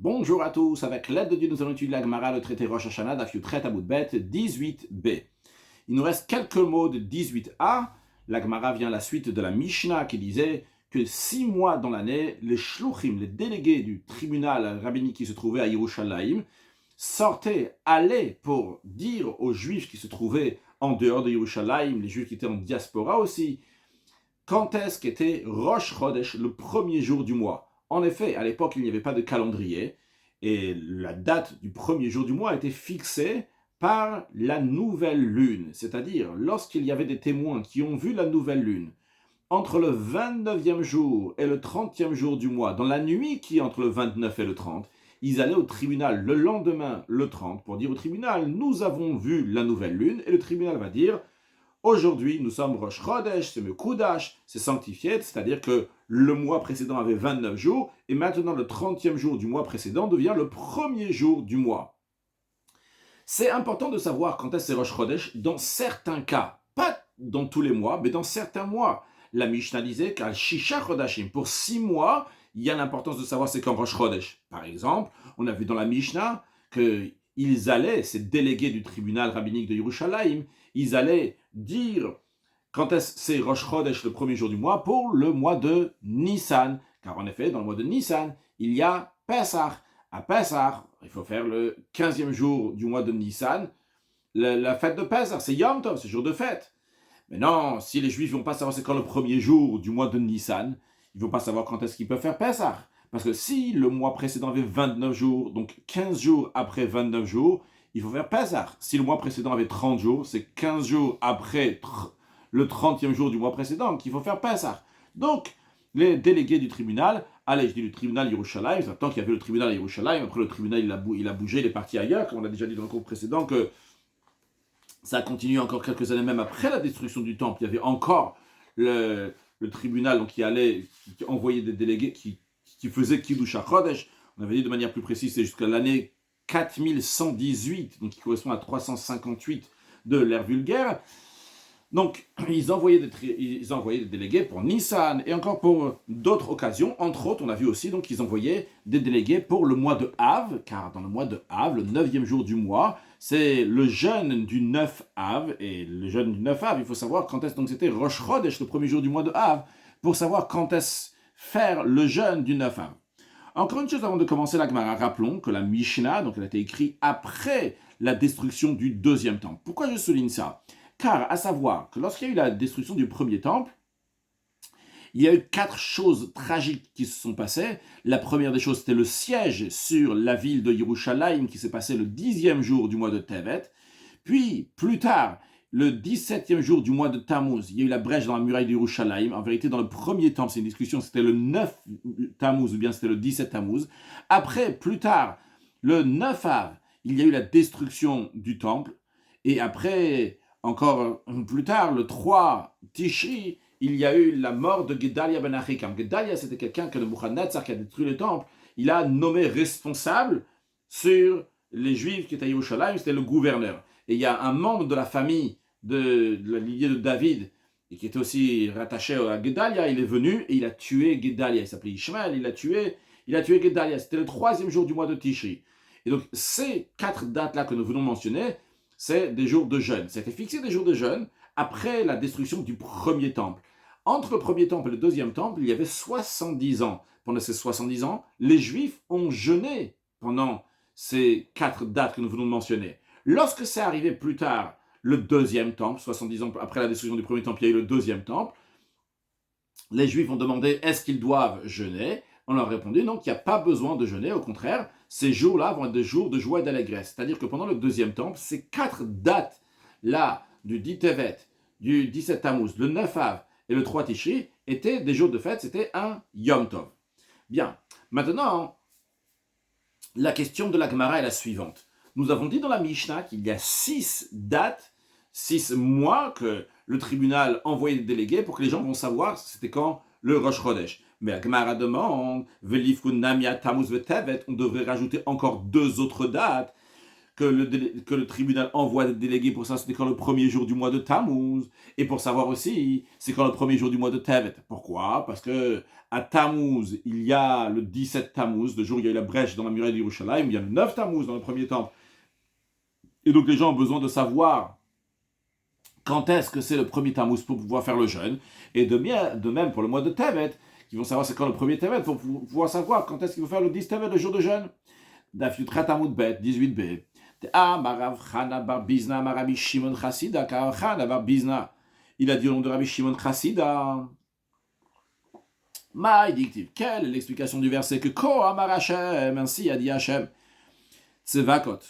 Bonjour à tous, avec l'aide de Dieu, nous allons étudier la Gemara, le traité Rosh Hashanah, Daf Yutret Amud Bet, 18b. Il nous reste quelques mots de 18a. La Gemara vient à la suite de la Mishnah qui disait que 6 mois dans l'année, les shluchim, les délégués du tribunal rabbinique qui se trouvait à Yerushalayim, sortaient, allaient pour dire aux Juifs qui se trouvaient en dehors de Yerushalayim, les Juifs qui étaient en diaspora aussi, quand est-ce qu'était Rosh Chodesh, le premier jour du mois. En effet, à l'époque, il n'y avait pas de calendrier, et la date du premier jour du mois a été fixée par la nouvelle lune, c'est-à-dire lorsqu'il y avait des témoins qui ont vu la nouvelle lune, entre le 29e jour et le 30e jour du mois, dans la nuit qui est entre le 29 et le 30, ils allaient au tribunal le lendemain, le 30, pour dire au tribunal, nous avons vu la nouvelle lune, et le tribunal va dire, aujourd'hui, nous sommes Rosh Chodesh, c'est Mekudash, c'est sanctifié, c'est-à-dire que le mois précédent avait 29 jours, et maintenant le 30e jour du mois précédent devient le premier jour du mois. C'est important de savoir quand est-ce que c'est Rosh Chodesh dans certains cas, pas dans tous les mois, mais dans certains mois. La Mishnah disait qu'à Shisha Chodashim, pour 6 mois, il y a l'importance de savoir c'est quand Rosh Chodesh. Par exemple, on a vu dans la Mishnah qu'ils allaient, ces délégués du tribunal rabbinique de Yerushalayim, ils allaient dire quand est-ce c'est Rosh Chodesh le premier jour du mois pour le mois de Nissan. Car en effet, dans le mois de Nissan, il y a Pesach. À Pesach, il faut faire le 15e jour du mois de Nissan. La fête de Pesach, c'est Yom Tov, c'est jour de fête. Mais non, si les Juifs ne vont pas savoir c'est quand le premier jour du mois de Nissan, ils ne vont pas savoir quand est-ce qu'ils peuvent faire Pesach. Parce que si le mois précédent avait 29 jours, donc 15 jours après 29 jours, il faut faire Pesach. Si le mois précédent avait 30 jours, c'est 15 jours après le 30e jour du mois précédent qu'il faut faire Pesach. Donc, les délégués du tribunal, allez, je dis le tribunal Yerushalayim, c'est tant qu'il y avait le tribunal Yerushalayim, après le tribunal il a bougé, il est parti ailleurs, comme on l'a déjà dit dans le cours précédent, que ça a continué encore quelques années, même après la destruction du temple, il y avait encore le tribunal donc, qui envoyait des délégués qui faisaient Kiddush HaChodesh. On avait dit de manière plus précise, c'est jusqu'à l'année 4118, donc qui correspond à 358 de l'ère vulgaire. Donc, ils envoyaient des délégués pour Nissan et encore pour d'autres occasions. Entre autres, on a vu aussi donc qu'ils envoyaient des délégués pour le mois de Av, car dans le mois de Av, le 9e jour du mois, c'est le jeûne du 9 Av. Et le jeûne du 9 Av, il faut savoir quand est-ce donc c'était Rosh Chodesh, le premier jour du mois de Av, pour savoir quand est-ce faire le jeûne du 9 Av. Encore une chose avant de commencer la Gemara, rappelons que la Mishnah, donc elle a été écrite après la destruction du deuxième temple. Pourquoi je souligne ça ? Car, à savoir que lorsqu'il y a eu la destruction du premier temple, il y a eu 4 choses tragiques qui se sont passées. La première des choses, c'était le siège sur la ville de Yerushalayim qui s'est passé le 10e jour du mois de Tevet. Puis, plus tard, le 17e jour du mois de Tammuz, il y a eu la brèche dans la muraille de Yerushalayim. En vérité, dans le premier temple, c'est une discussion, c'était le 9 Tammuz ou bien c'était le 17 Tammuz. Après, plus tard, le 9 Av, il y a eu la destruction du temple. Et après, encore plus tard, le 3 Tishri, il y a eu la mort de Gedalia ben Achikam. Gedalia, c'était quelqu'un que le Nebuchadnezzar qui a détruit le temple, il a nommé responsable sur les Juifs qui étaient à Yerushalayim, c'était le gouverneur. Et il y a un membre de la famille de la lignée de David, et qui était aussi rattaché à Gedalia, il est venu et il a tué Gedalia. Il s'appelait Ishmael, il a tué Gedalia. C'était le 3e jour du mois de Tishri. Et donc, ces 4 dates-là que nous venons de mentionner, c'est des jours de jeûne. C'était fixé des jours de jeûne après la destruction du premier temple. Entre le premier temple et le deuxième temple, il y avait 70 ans. Pendant ces 70 ans, les Juifs ont jeûné pendant ces 4 dates que nous venons de mentionner. Lorsque c'est arrivé plus tard, le deuxième temple, 70 ans après la destruction du premier temple, il y a eu le deuxième temple, les Juifs ont demandé est-ce qu'ils doivent jeûner. On leur a répondu non, qu'il n'y a pas besoin de jeûner, au contraire, ces jours-là vont être des jours de joie et d'allégresse. C'est-à-dire que pendant le deuxième temple, ces 4 dates-là, du 10 Tevet, du 17 Tammuz, le 9 Av et le 3 Tishri, étaient des jours de fête, c'était un Yom Tov. Bien, maintenant, la question de la Gemara est la suivante. Nous avons dit dans la Mishnah qu'il y a 6 dates, 6 mois que le tribunal envoyait des délégués pour que les gens vont savoir c'était quand le Rosh Chodesh. Mais la Gemara demande, Velifkun Namia Tammuz Vetevet, on devrait rajouter encore 2 autres dates. que le tribunal envoie des délégués pour ça, c'était quand le premier jour du mois de Tammuz. Et pour savoir aussi, c'est quand le premier jour du mois de Tevet. Pourquoi? Parce que à Tammuz, il y a le 17 Tammuz, le jour où il y a eu la brèche dans la muraille d'Yerushalayim, il y a le 9 Tammuz dans le premier temple. Et donc les gens ont besoin de savoir quand est-ce que c'est le premier Tammuz pour pouvoir faire le jeûne. Et de même pour le mois de Tevet, qui vont savoir c'est quand le premier Tevet pour pouvoir savoir quand est-ce qu'il faut faire le 10 Tevet, le jour de jeûne. Daf Yutret Amud Bet, 18b. Marav Chana bar Bizna, Marabi Shimon Chassida, car Chana bar Bizna. Il a dit au nom de Rabbi Shimon Chassida. Maïdictive. Quelle est l'explication du verset que Ko Amar Hashem, ainsi a dit Hashem. Tsevakot,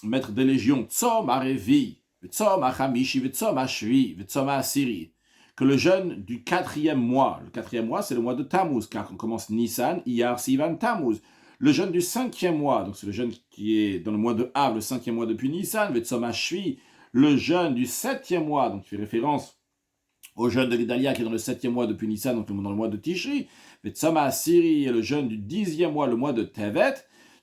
maître des légions, Tzom Arevi, Tzom Achamishi, Tzom Ashvi, Tzom Asiri. Que le jeûne du 4e mois, le 4e mois c'est le mois de Tammuz, car on commence Nissan, Iyar, Sivan, Tammuz. Le jeûne du 5e mois, donc c'est le jeûne qui est dans le mois de Av, le 5e mois depuis Nissan, Tzom Ashvi, le jeûne du 7e mois, donc il fait référence au jeûne de l'Idalia qui est dans le 7e mois depuis Nissan, donc dans le mois de Tishri, Tzom Asiri et le jeûne du 10e mois, le mois de Tevet.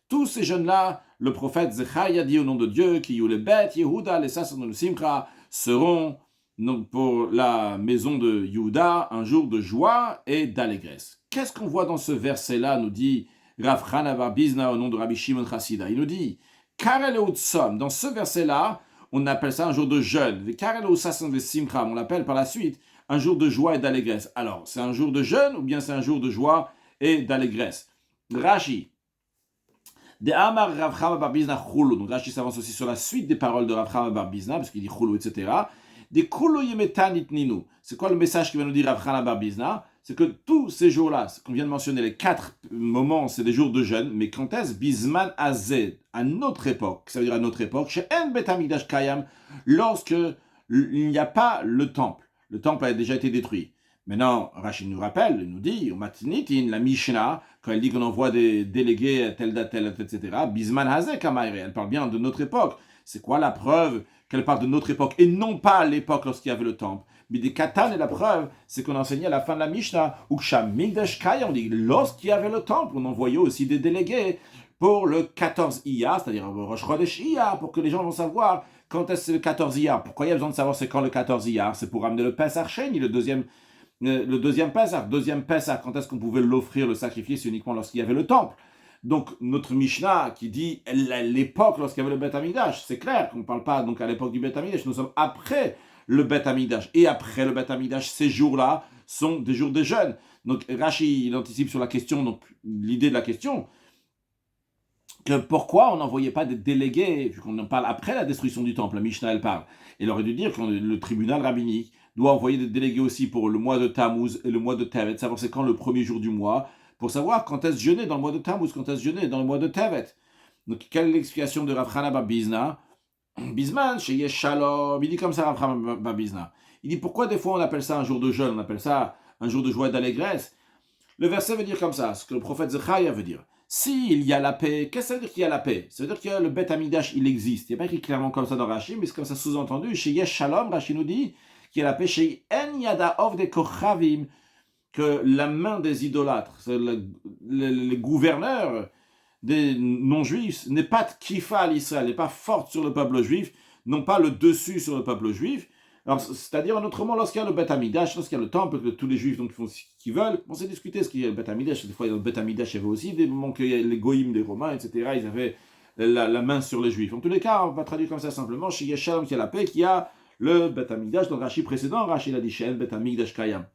Tous ces jeûnes-là, le prophète Zecharia dit au nom de Dieu, qui les bêtes, Yehuda, les sacerdotes de Simcha, seront donc, pour la maison de Yehuda un jour de joie et d'allégresse. Qu'est-ce qu'on voit dans ce verset-là, nous dit Rav Chana bar Bizna au nom de Rabbi Shimon Chassida. Il nous dit, Karel Eutsom, dans ce verset-là, on appelle ça un jour de jeûne. Karel Eutsom de Simcha, on l'appelle par la suite un jour de joie et d'allégresse. Alors, c'est un jour de jeûne ou bien c'est un jour de joie et d'allégresse? Rashi. De Amar Rav Chama bar Bizna Chulu. Donc Rashi s'avance aussi sur la suite des paroles de Rav Chama bar Bizna, parce qu'il dit Chulu, etc. Des Kulu Yemetanit Ninu. C'est quoi le message qui va nous dire Rav Chama bar Bizna? C'est que tous ces jours-là, ce qu'on vient de mentionner, les 4 moments, c'est des jours de jeûne, mais quand est-ce Bizman Azed, à notre époque, ça veut dire à notre époque, chez En Bet Hamikdash Kayam, lorsque il n'y a pas le temple. Le temple a déjà été détruit. Maintenant, Rachid nous rappelle, il nous dit, au Matinitin, la Mishnah, quand elle dit qu'on envoie des délégués à telle date, etc., Bizman Hazek Kamaire, elle parle bien de notre époque. C'est quoi la preuve qu'elle parle de notre époque et non pas à l'époque lorsqu'il y avait le temple? Mais des Katan, et la preuve, c'est qu'on enseignait à la fin de la Mishnah, ou Migdash Kaya, on dit, lorsqu'il y avait le temple, on envoyait aussi des délégués pour le 14 Iyar, c'est-à-dire Rosh Chodesh Iyar, pour que les gens vont savoir quand est-ce le 14 Iyar. Pourquoi il y a besoin de savoir c'est quand le 14 Iyar? C'est pour amener le Pesach Sheni, le deuxième Pesach, quand est-ce qu'on pouvait l'offrir, le sacrifice, uniquement lorsqu'il y avait le temple. Donc, notre Mishnah qui dit l'époque lorsqu'il y avait le Beth Amikdash, c'est clair qu'on ne parle pas donc à l'époque du Beth Amikdash, nous sommes après le Beth Amikdash. Et après le Beth Amikdash, ces jours-là sont des jours de jeûne. Donc, Rashi, il anticipe sur la question, donc l'idée de la question, que pourquoi on n'envoyait pas des délégués, vu qu'on en parle après la destruction du temple, la Mishnah elle parle. Il aurait dû dire que le tribunal rabbinique doit envoyer des délégués aussi pour le mois de Tammuz et le mois de Tevet, savoir c'est quand le premier jour du mois, pour savoir quand est-ce jeûner dans le mois de Tammuz, quand est-ce jeûner dans le mois de Tevet. Donc, quelle est l'explication de Rav Chana bar Bizna? Bizman, chez Yeshalom, il dit comme ça Rav Chana bar Bizna. Il dit pourquoi des fois on appelle ça un jour de jeûne, on appelle ça un jour de joie et d'allégresse? Le verset veut dire comme ça, ce que le prophète Zecharia veut dire. S'il y a la paix, qu'est-ce que ça veut dire qu'il y a la paix? Ça veut dire que le Beth Amikdash, il existe. Il n'y a pas écrit clairement comme ça dans Rashi, mais c'est comme ça sous-entendu. Chez Yesh Shalom, Rashi nous dit qu'il y a la paix chez En Yada Of de Kochavim, que la main des idolâtres, les gouverneurs des non-juifs, n'est pas kifa à l'Israël, n'est pas forte sur le peuple juif, n'ont pas le dessus sur le peuple juif. Alors, c'est-à-dire, en autre mot, lorsqu'il y a le Beth Amikdash, lorsqu'il y a le temple, que tous les juifs donc, font ce qu'ils veulent, on s'est discuté ce qu'il y a le Beth Amikdash. Des fois, dans le Beth Amikdash, il y avait aussi des moments que les goïms, les romains, etc., ils avaient la main sur les juifs. En tous les cas, on va traduire comme ça simplement, chez Yeshalom, qui a la paix, qui a le Beth Amikdash. Donc, Rashi précédent, Rashi l'a dit, chez El Beth Amikdash Kayam.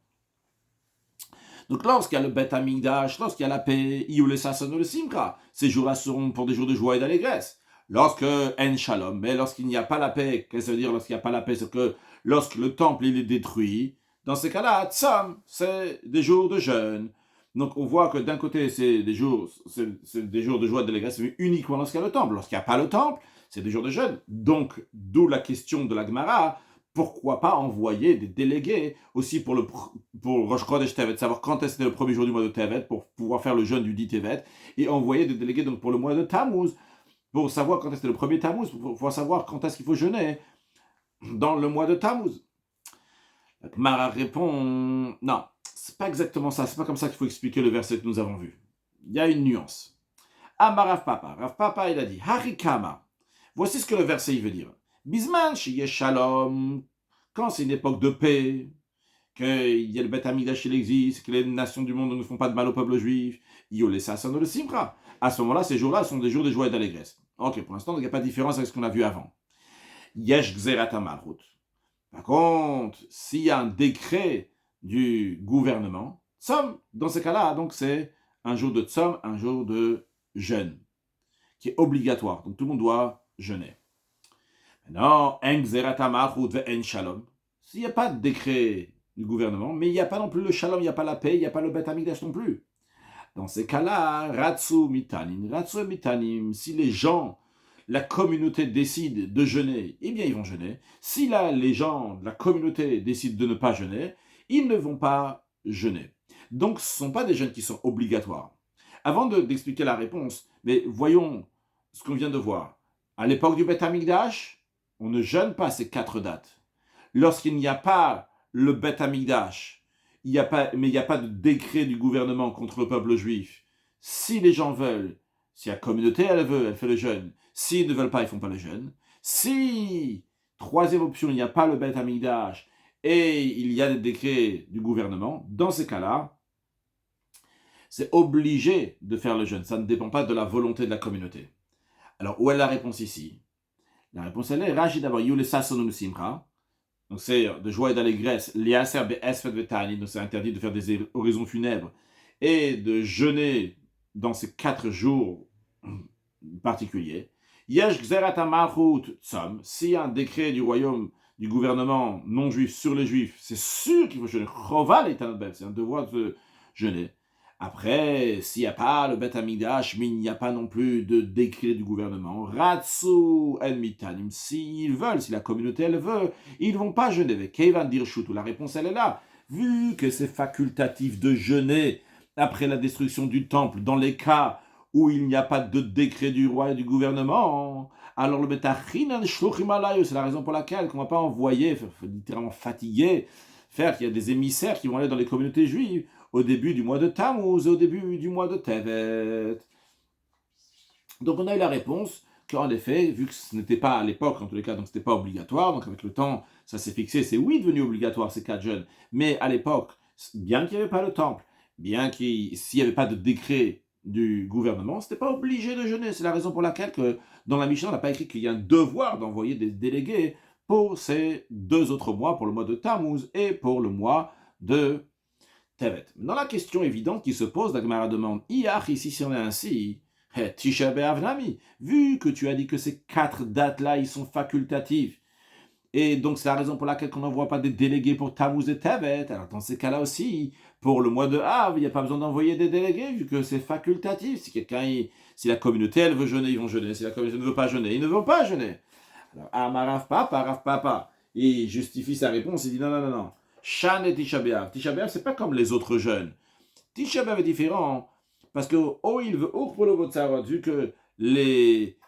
Donc, lorsqu'il y a le Beth Amikdash, lorsqu'il y a la paix, Iyou Sasson le Simcha, ces jours-là seront pour des jours de joie et d'allégresse. Lorsque En Shalom, mais lorsqu'il n'y a pas la paix, qu'est-ce que ça veut dire lorsqu'il n'y a pas la paix? C'est que lorsque le temple il est détruit, dans ces cas-là, Tzom, c'est des jours de jeûne. Donc on voit que d'un côté, c'est des jours de joie et d'allégresse, mais uniquement lorsqu'il y a le temple. Lorsqu'il n'y a pas le temple, c'est des jours de jeûne. Donc, d'où la question de la Gemara, pourquoi pas envoyer des délégués aussi pour Rosh Chodesh Tevet, savoir quand est-ce que le premier jour du mois de Tevet, pour pouvoir faire le jeûne du dit Tevet, et envoyer des délégués donc pour le mois de Tammuz, pour savoir quand est-ce que le premier Tammuz, pour pouvoir savoir quand est-ce qu'il faut jeûner dans le mois de Tammuz. Mara répond, non, c'est pas exactement ça, c'est pas comme ça qu'il faut expliquer le verset que nous avons vu. Il y a une nuance. Amar Rav Papa il a dit, Harikama, Voici ce que le verset il veut dire. Bisman shiye shalom, quand c'est une époque de paix, qu'il y a le Beth Amikdash qui existe, que les nations du monde ne font pas de mal au peuple juif, Yolé Sassan le Simcha. À ce moment-là, ces jours-là sont des jours de joie et d'allégresse. Ok, pour l'instant, il n'y a pas de différence avec ce qu'on a vu avant. Yesh Gzerat Malchut. Par contre, s'il y a un décret du gouvernement, Tzom, dans ces cas-là, donc c'est un jour de Tzom, un jour de jeûne, qui est obligatoire. Donc tout le monde doit jeûner. Maintenant, En Gzerat Malchut ve'en Shalom. S'il n'y a pas de décret du gouvernement, mais il n'y a pas non plus le Shalom, il n'y a pas la paix, il n'y a pas le Beth Amikdash non plus. Dans ces cas-là, Ratsu Mitanim, si les gens, la communauté décide de jeûner, eh bien ils vont jeûner. Si là, les gens de la communauté décident de ne pas jeûner, ils ne vont pas jeûner. Donc ce ne sont pas des jeûnes qui sont obligatoires. Avant d'expliquer la réponse, mais voyons ce qu'on vient de voir. À l'époque du Beth Amikdash, on ne jeûne pas ces 4 dates. Lorsqu'il n'y a pas le Beth Amikdash, mais il n'y a pas de décret du gouvernement contre le peuple juif. Si les gens veulent, si la communauté elle veut, elle fait le jeûne. S'ils ne veulent pas, ils ne font pas le jeûne. Si, troisième option, il n'y a pas le Beth Amikdash et il y a des décrets du gouvernement, dans ces cas-là, c'est obligé de faire le jeûne. Ça ne dépend pas de la volonté de la communauté. Alors, où est la réponse ici? La réponse, elle est Rashi d'abord, Yule Sasonum Simcha. Donc c'est de joie et d'allégresse, liaser be'esfet vetani, donc c'est interdit de faire des oraisons funèbres et de jeûner dans ces 4 jours particuliers. Yesh gzerat malchut tzom, s'il y a un décret du royaume, du gouvernement non juif sur les juifs, c'est sûr qu'il faut jeûner. Choval est un bête, c'est un devoir de jeûner. Après, s'il n'y a pas le Beth Amikdash, mais il n'y a pas non plus de décret du gouvernement, Ratsu el mitanim, s'ils veulent, si la communauté elle veut, ils ne vont pas jeûner. Kevan dirshutu, la réponse elle est là. Vu que c'est facultatif de jeûner après la destruction du temple, dans les cas où il n'y a pas de décret du roi et du gouvernement, alors le betachinan shluchim alayu, c'est la raison pour laquelle on ne va pas envoyer, littéralement fatiguer, faire qu'il y a des émissaires qui vont aller dans les communautés juives au début du mois de Tammuz, au début du mois de Tevet. Donc on a eu la réponse qu'en effet, vu que ce n'était pas à l'époque, en tous les cas, donc ce n'était pas obligatoire, donc avec le temps, ça s'est fixé, c'est oui devenu obligatoire ces 4 jeûnes, mais à l'époque, bien qu'il n'y avait pas le temple, bien s'il n'y avait pas de décret du gouvernement, ce n'était pas obligé de jeûner. C'est la raison pour laquelle que dans la Mishnah, on n'a pas écrit qu'il y a un devoir d'envoyer des délégués pour ces 2 autres mois, pour le mois de Tammuz et pour le mois de Tevet. Dans la question évidente qui se pose, la Gemara demande, Iach, ici si on est ainsi, Tisha B'Av Nami, vu que tu as dit que ces 4 dates-là, ils sont facultatifs, et donc c'est la raison pour laquelle on n'envoie pas des délégués pour Tammuz et Tevet, alors dans ces cas-là aussi, pour le mois de Av, il n'y a pas besoin d'envoyer des délégués, vu que c'est facultatif. Si la communauté, elle veut jeûner, ils vont jeûner. Si la communauté ne veut pas jeûner, ils ne vont pas jeûner. Alors, Rav Papa, il justifie sa réponse, il dit non. Shan et Tisha B'Av. Tisha B'Av, c'est pas comme les autres jeûnes. Tisha B'Av est différent, parce que, vu que les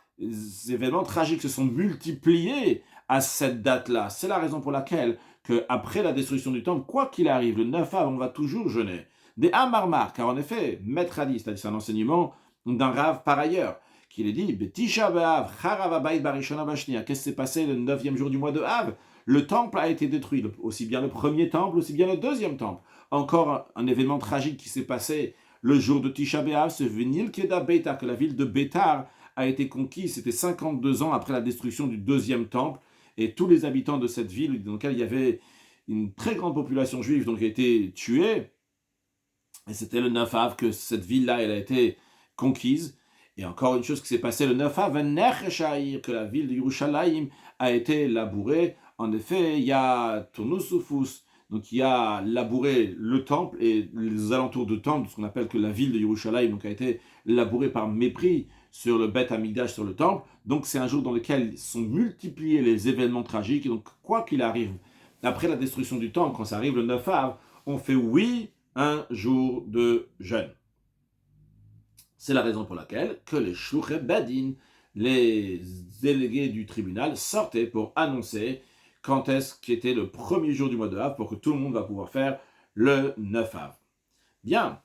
événements tragiques se sont multipliés à cette date-là, c'est la raison pour laquelle, que après la destruction du temple, quoi qu'il arrive, le 9 av, on va toujours jeûner. Des Amarmar, car en effet, Maître a dit, c'est-à-dire c'est un enseignement d'un Rav par ailleurs, qu'il est dit, Tisha B'Av, Charav Abayit Barishona Bashnia. Qu'est-ce qui s'est passé le 9e jour du mois de Av? Le temple a été détruit, aussi bien le premier temple, aussi bien le deuxième temple. Encore un événement tragique qui s'est passé le jour de Tisha B'Av, c'est Venil Keda Beitar, que la ville de Beitar a été conquise, c'était 52 ans après la destruction du deuxième temple, et tous les habitants de cette ville, dans laquelle il y avait une très grande population juive, donc a été tuée, et c'était le 9 av que cette ville-là, elle a été conquise. Et encore une chose qui s'est passée le 9 av, que la ville de Yerushalayim a été labourée. En effet, il y a Tonusufus, donc il a labouré le temple et les alentours du temple, ce qu'on appelle que la ville de Yerushalayim, donc a été labourée par mépris sur le Beth Amikdash, sur le temple. Donc c'est un jour dans lequel sont multipliés les événements tragiques. Et donc quoi qu'il arrive, après la destruction du temple, quand ça arrive le 9 av, on fait un jour de jeûne. C'est la raison pour laquelle que les Shluchei Bedin, les délégués du tribunal, sortaient pour annoncer quand est-ce qu'était le premier jour du mois de Av pour que tout le monde va pouvoir faire le 9 Av. Bien,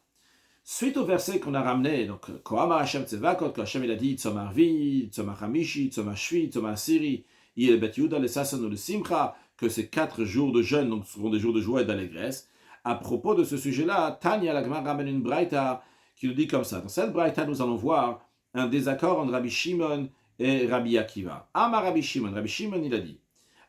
Suite au verset qu'on a ramené, donc, Kohama Hashem Tzevakot, quand Hashem il a dit, Tzom Arvi, Tzom Hamishi, Tzom Shvi, Tzom Asiri, Il Bet Yehuda, le Sasson ou le Simcha, que ces 4 jours de jeûne donc, seront des jours de joie et d'allégresse. À propos de ce sujet-là, Tanya la Gemara ramène une braïta qui nous dit comme ça. Dans cette braïta, nous allons voir un désaccord entre Rabbi Shimon et Rabbi Akiva. Amar Rabbi Shimon, il a dit,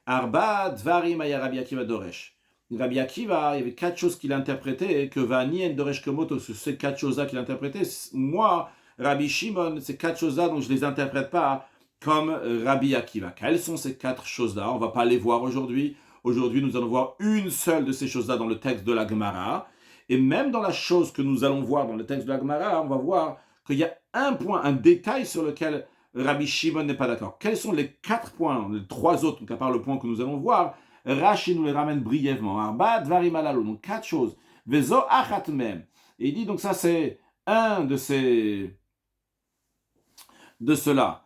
Arba Dvarim aya Rabbi Akiva Doresh. Rabbi Akiva, il y avait 4 choses qu'il interprétait, que Vanien Doresh Komoto, sur ces 4 choses-là qu'il interprétait. Moi, Rabbi Shimon, ces 4 choses-là, donc je ne les interprète pas comme Rabbi Akiva. Quelles sont ces 4 choses-là? On ne va pas les voir aujourd'hui. Aujourd'hui, nous allons voir une seule de ces choses-là dans le texte de la Gemara. Et même dans la chose que nous allons voir dans le texte de la Gemara, on va voir qu'il y a un point, un détail sur lequel Rabbi Shimon n'est pas d'accord. Quels sont les 4 points, les 3 autres, donc à part le point que nous allons voir? Rashi nous les ramène brièvement. Arba dvarim alalu, donc 4 choses. Vezo achat mem. Et il dit donc ça c'est un de cela.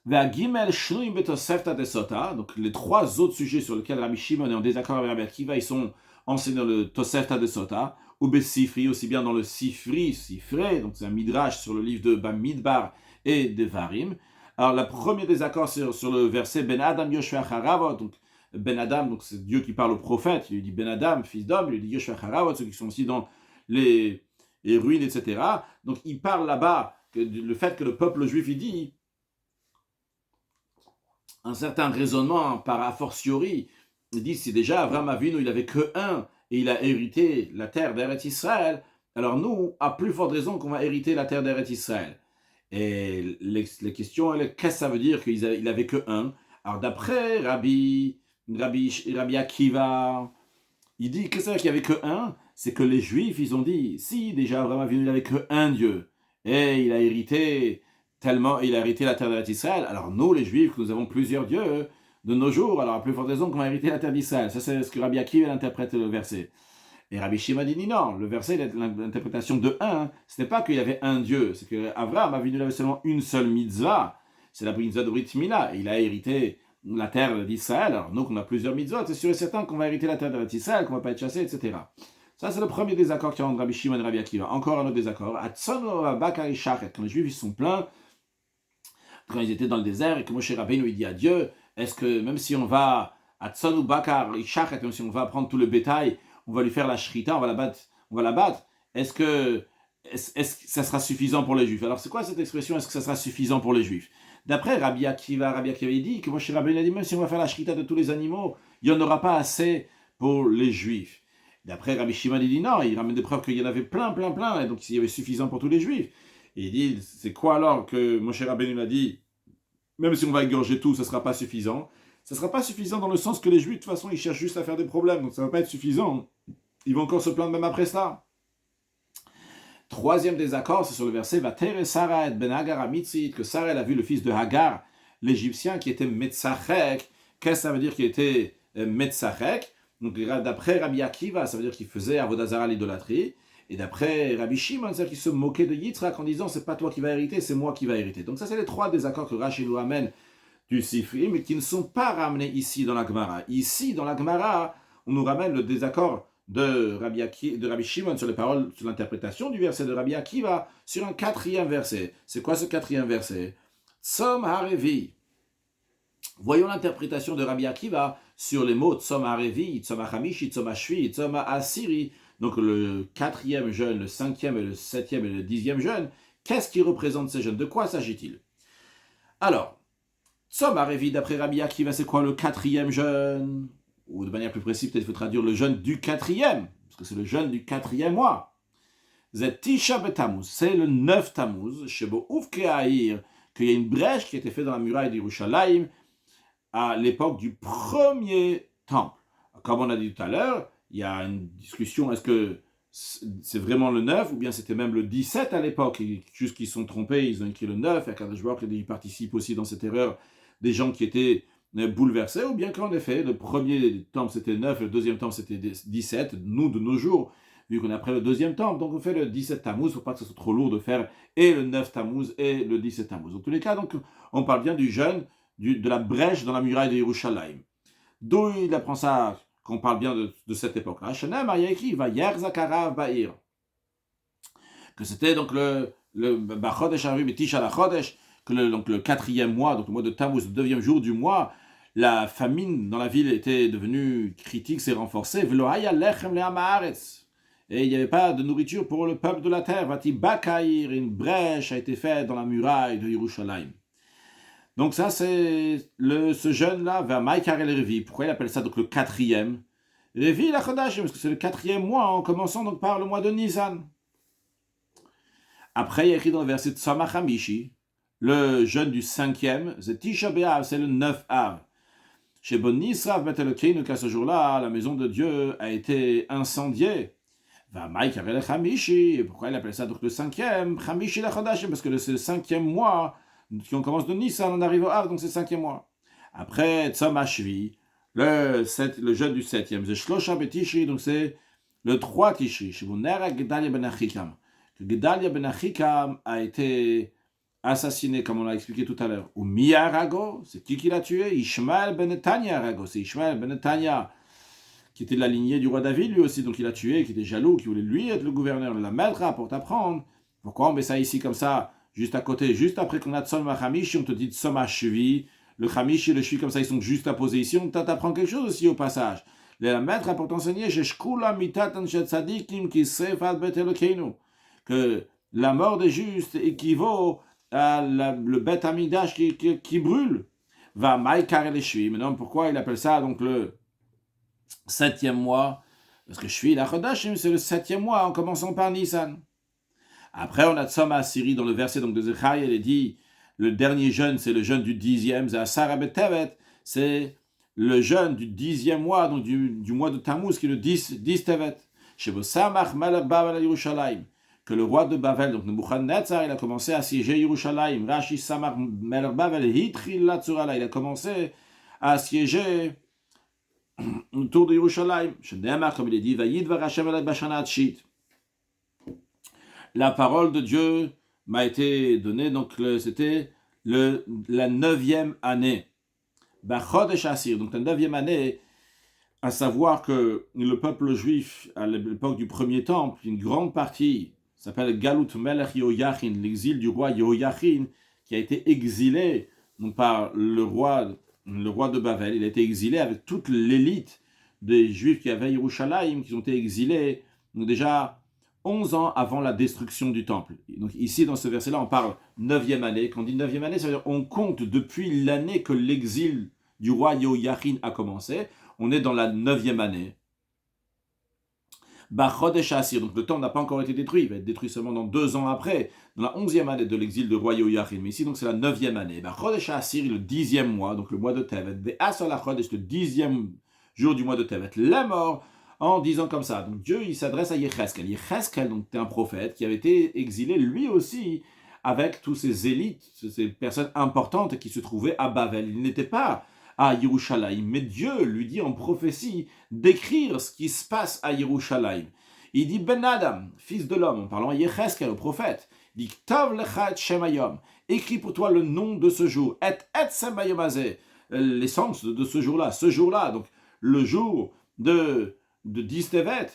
Ve'agimel shnuim betosefta desota. Donc les 3 autres sujets sur lesquels Rabbi Shimon est en désaccord avec Rabbi Akiva, ils sont enseignés dans le Tosefta desota ou besifri, aussi bien dans le sifré, donc c'est un midrash sur le livre de Bamidbar et de Varim. Alors le premier désaccord c'est sur le verset Ben Adam Yoshua Haravot, donc Ben Adam, donc c'est Dieu qui parle au prophète, il lui dit Ben Adam, fils d'homme, il lui dit Yoshua Haravot, ceux qui sont aussi dans les ruines, etc. Donc il parle là-bas que le fait que le peuple juif, il dit un certain raisonnement par a fortiori, il dit si déjà Abraham Avinu, il avait que un, et il a hérité la terre d'Eretz Israël, alors nous, à plus forte raison qu'on va hériter la terre d'Eretz Israël. Et les questions, qu'est-ce que ça veut dire qu'il avait que un? Alors d'après Rabbi Akiva, il dit que ça qu'il n'y avait que un, c'est que les Juifs, ils ont dit, si déjà Abraham Avinu, il n'avait que un Dieu, et il a hérité la terre d'Israël, alors nous, les Juifs, nous avons plusieurs dieux de nos jours, alors à plus forte raison qu'on va hériter la terre d'Israël. Ça, c'est ce que Rabbi Akiva interprète le verset. Et Rabbi Shimon dit non, le verset, l'interprétation de un, ce n'est pas qu'il y avait un Dieu, c'est qu'Abraham Avinu avait seulement une seule mitzvah, c'est la mitzvah de Brit Mila, et il a hérité la terre d'Israël. Alors nous, qu'on a plusieurs mitzvot, c'est sûr et certain qu'on va hériter la terre d'Israël, qu'on ne va pas être chassé, etc. Ça, c'est le premier désaccord qu'il y a entre Rabbi Shimon et Rabbi Akiva. Encore un autre désaccord. Quand les Juifs ils sont pleins, quand ils étaient dans le désert, et que Moshe Rabbeinu il dit à Dieu, est-ce que même si on va à Tzonu Bakar Ishachet, même si on va prendre tout le bétail, on va lui faire la shrita, on va la battre, est-ce que ça sera suffisant pour les Juifs? Alors c'est quoi cette expression, est-ce que ça sera suffisant pour les Juifs? D'après Rabbi Akiva il dit que Moshe Rabbeinu a dit, même si on va faire la shrita de tous les animaux, il n'y en aura pas assez pour les Juifs. D'après Rabbi Shimon, il dit non, il ramène des preuves qu'il y en avait plein, et donc il y avait suffisant pour tous les Juifs. Et il dit, c'est quoi alors que Moshe Rabbeinu a dit, même si on va égorger tout, ça ne sera pas suffisant. Ça ne sera pas suffisant dans le sens que les Juifs, de toute façon, ils cherchent juste à faire des problèmes, donc ça ne va pas être suffisant. Ils vont encore se plaindre même après ça. Troisième désaccord, c'est sur le verset Vatere Sarah et Ben Hagar Amitzit, que Sarah a vu le fils de Hagar, l'Égyptien, qui était Metzachek. Qu'est-ce que ça veut dire qu'il était Metzachek? Donc d'après Rabbi Akiva, ça veut dire qu'il faisait Avodah Zarah, l'idolâtrie. Et d'après Rabbi Shimon, c'est-à-dire qu'il se moquait de Yitzhak en disant c'est pas toi qui vas hériter, c'est moi qui va hériter. Donc ça, c'est les 3 désaccords que Rashi nous amène du Sifri, mais qui ne sont pas ramenés ici dans la Gemara. Ici, dans la Gemara, on nous ramène le désaccord de Rabbi Shimon sur les paroles, sur l'interprétation du verset de Rabbi Akiva sur un 4e verset. C'est quoi ce 4e verset? Tzom Harevi. Voyons l'interprétation de Rabbi Akiva sur les mots Tzom Harevi, Tzom Hamishi, Tzom Shvi, Tzom Asiri. Donc le 4e jeûne, le 5e et le 7e et le 10e jeûne. Qu'est-ce qui représente ces jeûnes? De quoi s'agit-il? Alors, Tzom Harevi, d'après Rabbi Akiva, c'est quoi le 4e jeûne? Ou de manière plus précise, peut-être il faut traduire le jeûne du 4e, parce que c'est le jeûne du 4e mois. Zet Tisha B'Tammuz, c'est le 9 Tammuz, Shebo Ufke Ha'ir, qu'il y a une brèche qui a été faite dans la muraille d'Yerushalayim à l'époque du premier temple. Comme on a dit tout à l'heure, il y a une discussion, est-ce que c'est vraiment le 9 ou bien c'était même le 17 à l'époque, et juste qu'ils sont trompés, ils ont écrit le 9, et Akadosh Baruch Hu participe aussi dans cette erreur des gens qui étaient bouleversés, ou bien qu'en effet, le premier temple c'était 9, le deuxième temple c'était 17, nous de nos jours, vu qu'on est après le deuxième temple, donc on fait le 17 Tammuz, il ne faut pas que ce soit trop lourd de faire et le 9 Tammuz et le 17 Tammuz. Dans tous les cas, donc, on parle bien du jeûne, de la brèche dans la muraille de Yerushalayim. D'où il apprend ça, qu'on parle bien de cette époque-là. Shanem, il y a écrit, va Yerzakarav Ba'ir. que c'était donc Bachodesh Arvi Betish Ala Chodesh, que donc le 4e mois, donc le mois de Tammuz, le 9e jour du mois, la famine dans la ville était devenue critique, s'est renforcée. Velo haya lechem le'am haaretz. Et il n'y avait pas de nourriture pour le peuple de la terre. Vati Bakaïr, une brèche a été faite dans la muraille de Yerushalayim. Donc ça, c'est ce jeûne-là, vers Maïkar el Revi. Pourquoi il appelle ça donc le 4e Revi la Chodashim, parce que c'est le 4e mois, en commençant donc par le mois de Nisan. Après, il y a écrit dans le verset Tzomach Hamishi, le jeûne du 5e, c'est Tisha B'Av, c'est le 9 Av. Chez Bon Nisrav Bet Elokeinu, qu'à ce jour-là, la maison de Dieu a été incendiée. Va Maïkar el Hamishi, et pourquoi il appelle ça donc le 5e Hamishi la Chodashim, parce que c'est le 5e mois, qui on commence de Nissan, on arrive au Av, donc c'est le 5e mois. Après Tzom Hashvi, le jeûne du 7e, c'est Shlosha Betishri, donc c'est le 3 Tishri, chez Bonera Gedalia Ben Achikam. Que Gedalia Ben Achikam a été assassiné, comme on l'a expliqué tout à l'heure. Ou Miyarago, c'est qui l'a tué? Ishmael Ben Netanya Arago, c'est Ishmael Ben Netanya, qui était de la lignée du roi David, lui aussi, donc il a tué, qui était jaloux, qui voulait lui être le gouverneur, la Melra pour t'apprendre. Pourquoi on met ça ici comme ça, juste à côté, juste après qu'on a Tzom Hamishi, on te dit Tzom Hashvi, le Hamishi et le Shvi comme ça, ils sont juste à poser ici, on t'apprend quelque chose aussi au passage. La Melra pour t'enseigner, que la mort des justes équivaut à le Beth Amidash qui brûle. Va Maïkar el Shvi. Maintenant, pourquoi il appelle ça donc le 7e mois? Parce que Shvi la Chodashim, c'est le 7e mois en commençant par Nissan. Après, on a Tzom HaAsiri dans le verset donc, de Zechaïel, il dit le dernier jeûne, c'est le jeûne du 10e, Zahasar Tevet, c'est le jeûne du 10e mois, donc du mois de Tammuz, qui est le 10 Tevet. Shebo Samach Melech Bavel Yerushalayim, que le roi de Bavel, donc Nebuchadnezzar, il a commencé à assiéger Yerushalayim. Rashi Samach Melech Bavel Hitril Latzurala, il a commencé à assiéger autour de Yerushalayim. Shene'emar, comme il est dit, Vayidvar Hashem elai bashana atshit. La parole de Dieu m'a été donnée, donc c'était la 9e année. Bachodesh Asir, donc la 9e année, à savoir que le peuple juif, à l'époque du premier temple, une grande partie s'appelle Galut Melech Yehoyachin, l'exil du roi Yehoyachin, qui a été exilé donc, par le roi de Bavel. Il a été exilé avec toute l'élite des juifs qui avaient Yerushalayim, qui ont été exilés, donc déjà 11 ans avant la destruction du temple. Donc ici, dans ce verset-là, on parle 9e année. Quand on dit 9e année, ça veut dire qu'on compte depuis l'année que l'exil du roi Yehoyachin a commencé. On est dans la 9e année. Bachodesh Asir, donc le temple n'a pas encore été détruit, il va être détruit seulement dans 2 ans après, dans la 11e année de l'exil du roi Yehoyachin. Mais ici, donc c'est la 9e année. Bachodesh Asir, le 10e mois, donc le mois de Tevet. Ve'asol HaChodesh, le 10e jour du mois de Tevet. La mort, en disant comme ça. Donc Dieu, il s'adresse à Yecheskel. Yecheskel, donc un prophète qui avait été exilé lui aussi avec tous ces élites, ces personnes importantes qui se trouvaient à Bavel. Il n'était pas à Yerushalayim, mais Dieu lui dit en prophétie d'écrire ce qui se passe à Yerushalayim. Il dit Ben Adam, fils de l'homme, en parlant à Yecheskel, le prophète, il dit Ktav lecha et shem hayom, écris pour toi le nom de ce jour, et sem hayom hazeh, l'essence de ce jour-là, donc le jour de 10 Tevet,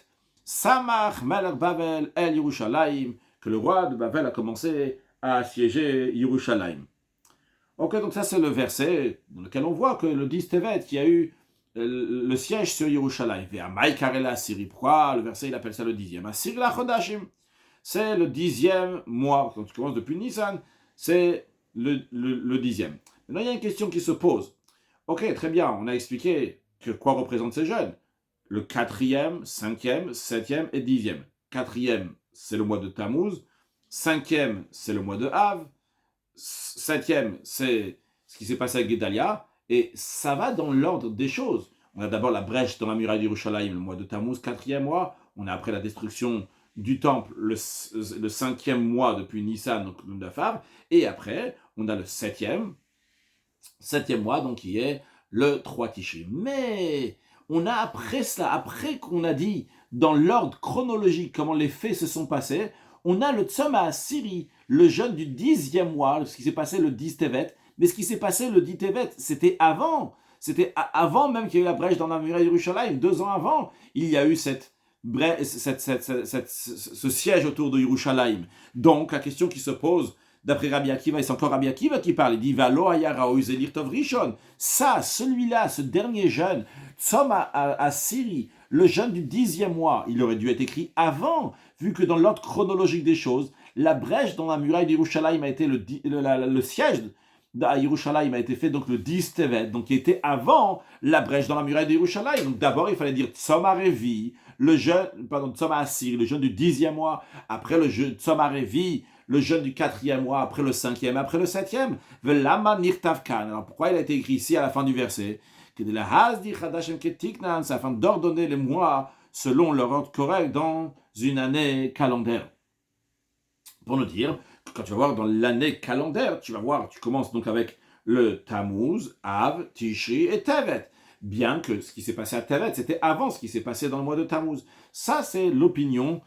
Samach Melech Bavel el Yerushalayim, que le roi de Bavel a commencé à assiéger Yerushalayim. Ok, donc ça c'est le verset dans lequel on voit que le 10 Tevet qui a eu le siège sur Yerushalayim. Maïkar el Asiri. Pourquoi le verset il appelle ça le 10e? Asir la Chodashim. C'est le 10e mois. Quand tu commences depuis Nissan, c'est le 10e. Maintenant il y a une question qui se pose. Ok, très bien, on a expliqué que quoi représentent ces jeûnes. Le 4e, 5e, 7e et 10e. 4e, c'est le mois de Tammuz. 5e, c'est le mois de Av. 7e, c'est ce qui s'est passé avec Gedalia. Et ça va dans l'ordre des choses. On a d'abord la brèche dans la muraille d'Yerushalayim, le mois de Tammuz, 4e mois. On a après la destruction du temple, le 5e mois depuis Nissan, donc le 9 Av. Et après, on a le 7e mois, donc qui est le 3 Tishri. Mais on a après cela, après qu'on a dit dans l'ordre chronologique comment les faits se sont passés, on a le Tzom HaAsiri, le jeûne du 10e mois, ce qui s'est passé le 10 Tevet. Mais ce qui s'est passé le 10 Tevet, c'était avant. C'était avant même qu'il y ait eu la brèche dans la muraille d'Yerushalayim. 2 ans avant, il y a eu cette ce siège autour de Yerushalayim. Donc, la question qui se pose, d'après Rabbi Akiva, et c'est encore Rabbi Akiva qui parle, il dit Valo ayara oizelir tov rishon. Ça, celui-là, ce dernier jeûne, Tzom à Syrie, le jeûne du 10e mois, il aurait dû être écrit avant, vu que dans l'ordre chronologique des choses, la brèche dans la muraille de Yerushalayim a été le siège à Yerushalayim a été fait donc le 10 Tevet, donc qui était avant la brèche dans la muraille de Yerushalayim. Donc d'abord, il fallait dire Tzom Revi, Tzom Asir, le jeûne du 10e mois, après le jeûne Tzom Revi, le jeûne du 4e mois, après le 5e, après le 7e. Velama Nirtav Kan. Alors pourquoi il a été écrit ici à la fin du verset? C'est afin d'ordonner les mois selon leur ordre correct dans une année calendaire. Pour nous dire, quand tu vas voir dans l'année calendaire, tu commences donc avec le Tammuz, Av, Tishri et Tevet. Bien que ce qui s'est passé à Tevet, c'était avant ce qui s'est passé dans le mois de Tammuz. Ça, c'est l'opinion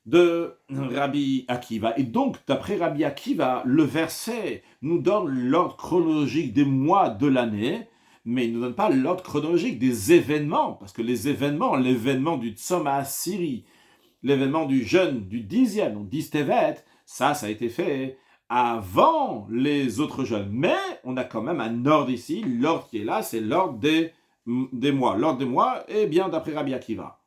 de Rabbi Akiva. Et donc, d'après Rabbi Akiva, le verset nous donne l'ordre chronologique des mois de l'année, mais il ne nous donne pas l'ordre chronologique des événements, parce que l'événement du Tzom HaAsiri, l'événement du jeûne du 10e, donc 10 Tevet, ça a été fait avant les autres jeûnes. Mais on a quand même un ordre ici, l'ordre qui est là, c'est l'ordre des mois. L'ordre des mois est bien d'après Rabbi Akiva.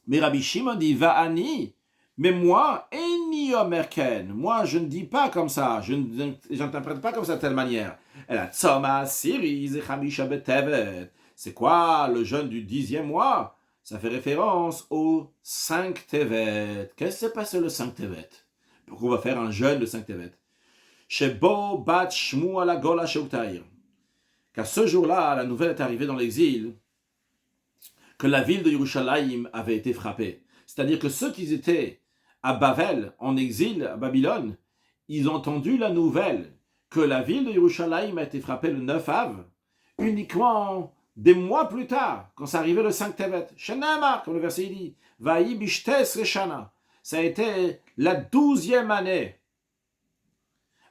Mais Rabbi Shimon dit, Va'ani, mais moi, Eni Omerken, moi je ne dis pas comme ça, je n'interprète pas comme ça de telle manière. La Tzom HaSiri Zechamisha Betevet, c'est quoi le jeûne du 10e mois? Ça fait référence au 5 Tevet. Qu'est-ce qui s'est passé le 5 Tevet? Pourquoi on va faire un jeûne le 5 Tevet? Shebo bat shmu ala gola sheutair. Car ce jour-là, la nouvelle est arrivée dans l'exil que la ville de Yerushalayim avait été frappée. C'est-à-dire que ceux qui étaient à Bavel, en exil, à Babylone, ils ont entendu la nouvelle que la ville de Yerushalayim a été frappée le 9 Av, uniquement des mois plus tard, quand ça arrivait le 5 Tevet. Shenamar, comme le verset dit, Vaï bishtes reshana. Ça a été la 12e année.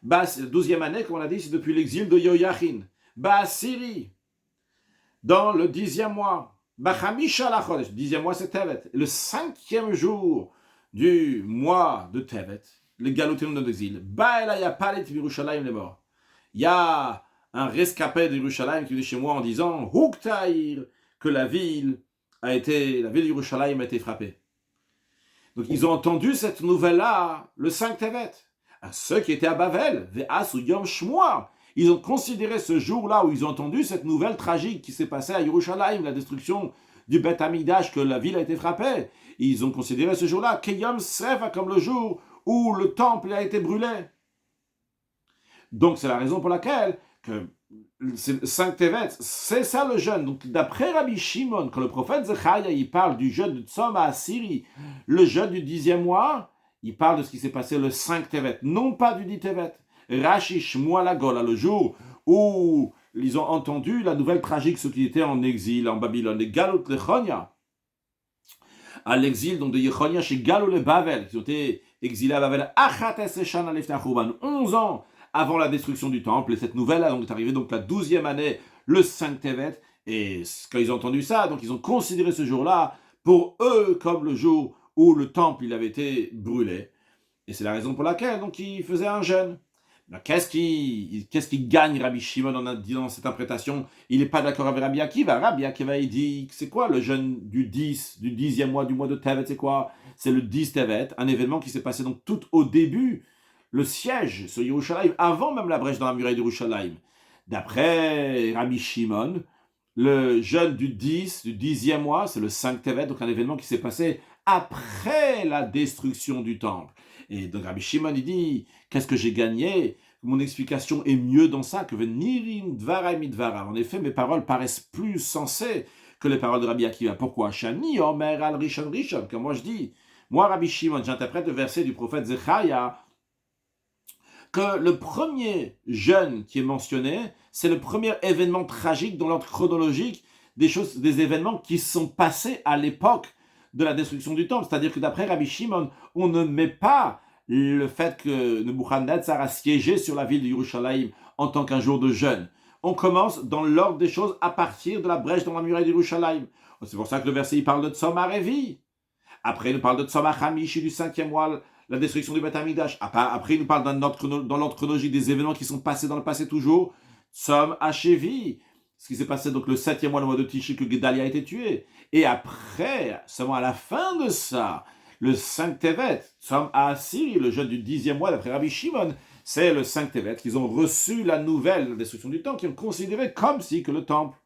La 12e année, comme on a dit, c'est depuis l'exil de Yoyachin. Syrie, dans le 10e mois. Bachamisha la Chodesh, le 10e mois c'est Tevet. Le 5e jour du mois de Tevet, le Galutin de l'exil. Il y a un rescapé de Yerushalayim qui est chez moi en disant Huktaïr, que la ville de Yerushalayim a été frappée. Donc ils ont entendu cette nouvelle-là le 5 Tevet. À ceux qui étaient à Bavel, Ve'as ou Yom Shmua, ils ont considéré ce jour-là où ils ont entendu cette nouvelle tragique qui s'est passée à Yerushalayim, la destruction du Beth Amikdash, que la ville a été frappée. Ils ont considéré ce jour-là Keyom Srefa, comme le jour où le temple a été brûlé. Donc c'est la raison pour laquelle que 5 Tevet, c'est ça le jeûne. Donc d'après Rabbi Shimon, quand le prophète Zechariah il parle du jeûne de Tzom HaAsiri, le jeûne du 10e mois, il parle de ce qui s'est passé le 5 Tevet, non pas du 10 Tevet. Rashi Shmuel Agola, le jour où ils ont entendu la nouvelle tragique, ceux qui étaient en exil en Babylone, les Galut Lechonia, à l'exil donc de Yechonia chez Galou le Bavel, qui ont été exilés à Bavel, 11 ans avant la destruction du temple, et cette nouvelle donc, est arrivée donc la 12e année, le 5 Tevet, et quand ils ont entendu ça, donc ils ont considéré ce jour-là pour eux comme le jour où le temple il avait été brûlé, et c'est la raison pour laquelle donc ils faisaient un jeûne. Qu'est-ce qui gagne Rabbi Shimon dans cette interprétation? Il n'est pas d'accord avec Rabbi Akiva. Rabbi Akiva, il dit, c'est quoi le jeûne du 10e mois, du mois de Tevet, c'est quoi? C'est le 10 Tevet, un événement qui s'est passé donc tout au début, le siège sur Yerushalayim, avant même la brèche dans la muraille de Yerushalayim. D'après Rabbi Shimon, le jeûne du 10e mois, c'est le 5 Tevet, donc un événement qui s'est passé après la destruction du temple. Et donc Rabbi Shimon, il dit, qu'est-ce que j'ai gagné? Mon explication est mieux dans ça que Nirin Dvarai Midvara. En effet, mes paroles paraissent plus sensées que les paroles de Rabbi Akiva. Pourquoi? Shani Omer al Rishon Rishon, comme moi je dis. Moi, Rabbi Shimon, j'interprète le verset du prophète Zechariah, que le premier jeûne qui est mentionné, c'est le premier événement tragique dans l'ordre chronologique des événements qui sont passés à l'époque de la destruction du temple. C'est-à-dire que d'après Rabbi Shimon, on ne met pas le fait que Nebuchadnezzar a siégé sur la ville de Yerushalayim en tant qu'un jour de jeûne. on commence dans l'ordre des choses à partir de la brèche dans la muraille d'Yerushalayim. C'est pour ça que le verset il parle de Tzom HaRevi. Après, il nous parle de Tzom HaChamishi du 5e mois, la destruction du Beth Amikdash. Après, il nous parle dans l'ordre chronologique des événements qui sont passés dans le passé toujours. Tzom HaShevi, ce qui s'est passé donc le 7e mois, le mois de Tishri, que Gedalia a été tué. Et après, seulement à la fin de ça, le 5 Tevet, Tzom HaAsiri, le jeûne du 10e mois d'après Rabbi Shimon, c'est le 5 Tevet qu'ils ont reçu la nouvelle la destruction du temple, qu'ils ont considéré comme si que le temple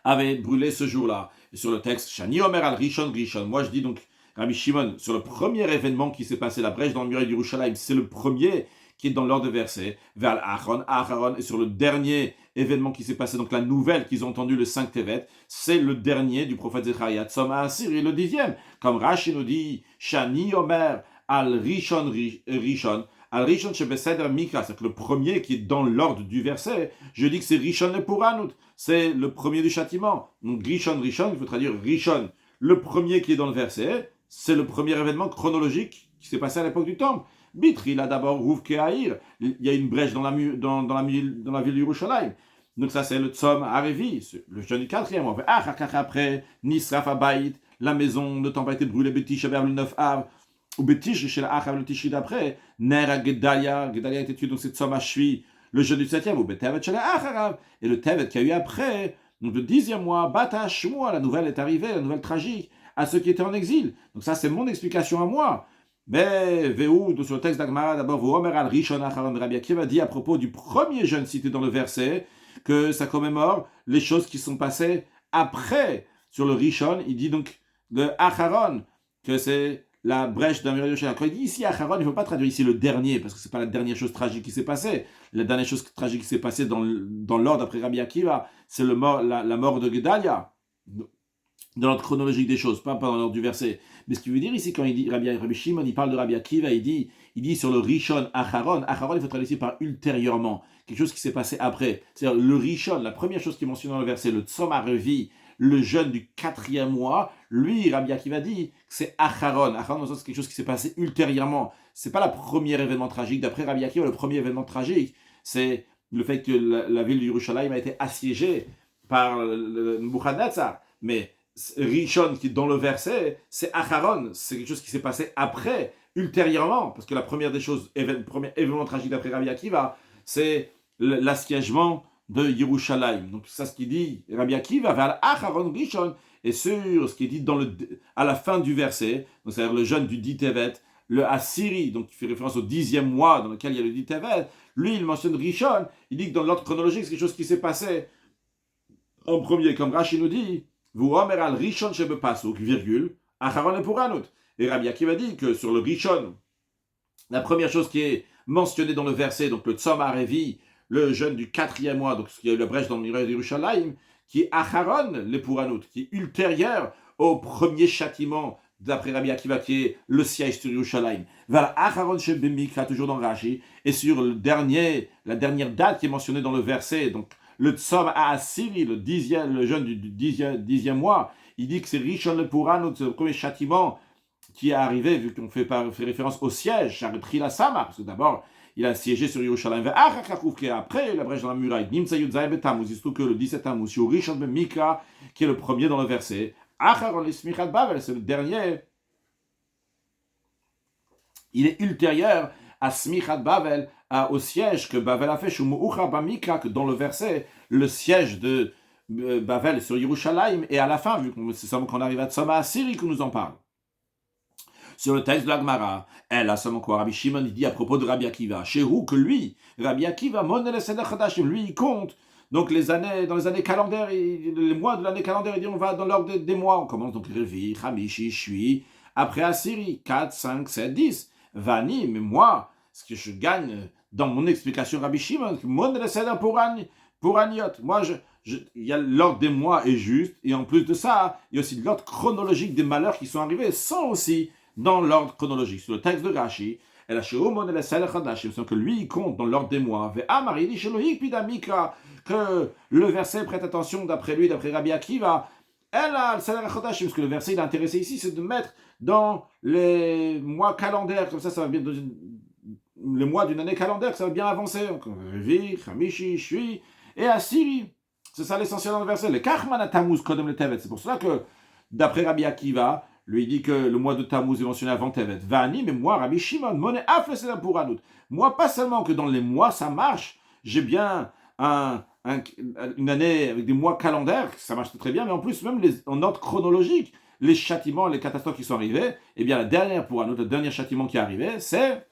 avait brûlé ce jour-là. Et sur le texte, Shani Omer al Rishon Rishon, moi je dis donc, Rabbi Shimon, sur le premier événement qui s'est passé, la brèche dans le muraille d'Yerushalayim, c'est le premier qui est dans l'ordre de verset, vers Acharon, et sur le dernier événement qui s'est passé, donc la nouvelle qu'ils ont entendue le 5 Tevet, c'est le dernier du prophète Zecharia, Tzom HaAsiri, le 10e. Comme Rashi nous dit, Shani Omer al Rishon Rishon, al Rishon Shebeseder Mikra, c'est-à-dire que le premier qui est dans l'ordre du verset, je dis que c'est Rishon le Puranut, c'est le premier du châtiment. Donc Rishon, il faut traduire Rishon, le premier qui est dans le verset, c'est le premier événement chronologique qui s'est passé à l'époque du temple. Bitri, là d'abord, Rouv Kehaïr, il y a une brèche dans la ville de Yerushalayim. Donc ça c'est le Tzom HaRevi, le jeûne du 4e mois. Après, Nisraf Abayit, la maison, le temple a été brûlé, Betish Aver le 9 Av, ou Betish chez la Achav le Tishri d'après, Ner à Gedalia a été tué, donc c'est Tzom HaShvi, le jeûne du 7e, ou Betevet chez la Achav, et le Tevet qu'il y a eu après, donc le 10e mois, Bata Shmua, la nouvelle est arrivée, la nouvelle tragique, à ceux qui étaient en exil. Donc ça c'est mon explication à moi. Mais Véhou, sur le texte d'Agmara, d'abord, Omer al Rishon Acharon Rabbi Akiva dit à propos du premier jeûne cité dans le verset que ça commémore les choses qui sont passées après. Sur le Rishon, il dit donc de Acharon que c'est la brèche d'un muraille de Quand il dit ici Acharon, il ne faut pas traduire ici le dernier, parce que ce n'est pas la dernière chose tragique qui s'est passée. La dernière chose tragique qui s'est passée dans l'ordre après Rabbi Akiva, c'est la mort de Gedalia. Dans l'ordre chronologique des choses, pas dans l'ordre du verset. Mais ce qu'il veut dire ici, quand il dit Rabbi Shimon, il parle de Rabbi Akiva, il dit sur le Rishon Acharon, Acharon, il faut traduire ici par ultérieurement, quelque chose qui s'est passé après. C'est-à-dire le Rishon, la première chose qui est mentionnée dans le verset, le Tzom HaRevi, le jeûne du 4e mois, lui, Rabbi Akiva dit que c'est Acharon. Acharon, c'est quelque chose qui s'est passé ultérieurement. C'est pas le premier événement tragique. D'après Rabbi Akiva, le premier événement tragique, c'est le fait que la ville de Yerushalayim a été assiégée par le Nebuchadnezzar. Mais Rishon, qui est dans le verset, c'est Acharon, c'est quelque chose qui s'est passé après, ultérieurement, parce que la première des choses, le premier événement tragique d'après Rabbi Akiva, c'est l'assiègement de Yerushalayim. Donc c'est ça ce qu'il dit, Rabbi Akiva, vers Acharon Rishon, et sur ce qui est dit à la fin du verset, donc c'est-à-dire le jeûne du 10 Tevet, le Assyri, donc qui fait référence au 10e mois dans lequel il y a le 10 Tevet, lui il mentionne Rishon, il dit que dans l'ordre chronologique, c'est quelque chose qui s'est passé en premier, comme Rashi nous dit, vous Omer al Rishon Shebepasuk, virgule, Acharon et Puranut. Et Rabbi Akiva dit que sur le Rishon, la première chose qui est mentionnée dans le verset, donc le Tzom HaRevi, le jeûne du 4e mois, donc ce qui a eu la brèche dans le muraille d'Yerushalayim, qui est Acharon, les Puranut, qui est ultérieur au premier châtiment d'après Rabbi Akiva, qui est le siège sur Yerushalayim. Vers Acharon Shebemikra, toujours dans Rashi, et sur la dernière date qui est mentionnée dans le verset, donc le Tzom HaAsiri, le jeûne du 10e mois, il dit que c'est Rishon le Puranut, c'est le premier châtiment qui est arrivé, vu qu'on fait référence au siège, Sharetri la Sama, parce que d'abord, il a siégé sur Yerushalayim, après la brèche dans la muraille, Nimtza Yudzai Betamuz, il se trouve que le 17 Tammuz, sur Rishon ben Mikra, qui est le premier dans le verset, Acharon le Smichat Bavel, c'est le dernier, il est ultérieur à Smichat Bavel, au siège que Bavel a fait, que dans le verset, le siège de Bavel sur Yerushalayim, et à la fin, vu que c'est seulement qu'on arrive à Tzom HaAsiri qu'on nous en parle. Sur le texte de l'Agmara, elle a seulement quoi Rabbi Shimon il dit à propos de Rabbi Akiva, chez où que lui, Rabbi Akiva, lui il compte, donc dans les années calendaires, les mois de l'année calendaire, il dit on va dans l'ordre des mois, on commence donc Revi, Chamishi, Shui, après Assyrie, 4, 5, 7, 10, Vani, mais moi, ce que je gagne dans mon explication Rabbi Shimon, pour Aniot, moi il y a l'ordre des mois est juste, et en plus de ça, il y a aussi l'ordre chronologique des malheurs qui sont arrivés, sont aussi dans l'ordre chronologique. Sur le texte de Rashi, que lui, il compte dans l'ordre des mois. Que le verset, prête attention, d'après lui, d'après Rabbi Akiva, parce que le verset, il est intéressé ici, c'est de mettre dans les mois calendaires, comme ça va bien les mois d'une année calendaire, ça va bien avancer. Revi, Chamishi, Shui et Asiri. C'est ça l'essentiel dans le verset. Le Kachman Tammuz Kodem le Tevet. C'est pour cela que, d'après Rabbi Akiva, lui dit que le mois de Tammuz est mentionné avant Tevet. Vani, mais moi, Rabbi Shimon, Moné Aflesela pour Anout. Moi, pas seulement que dans les mois ça marche, j'ai bien une année avec des mois calendaires, ça marche très bien, mais en plus, même en ordre chronologique, les châtiments, les catastrophes qui sont arrivées, eh bien, la dernière pour Anout, le dernier châtiment qui est arrivé, c'est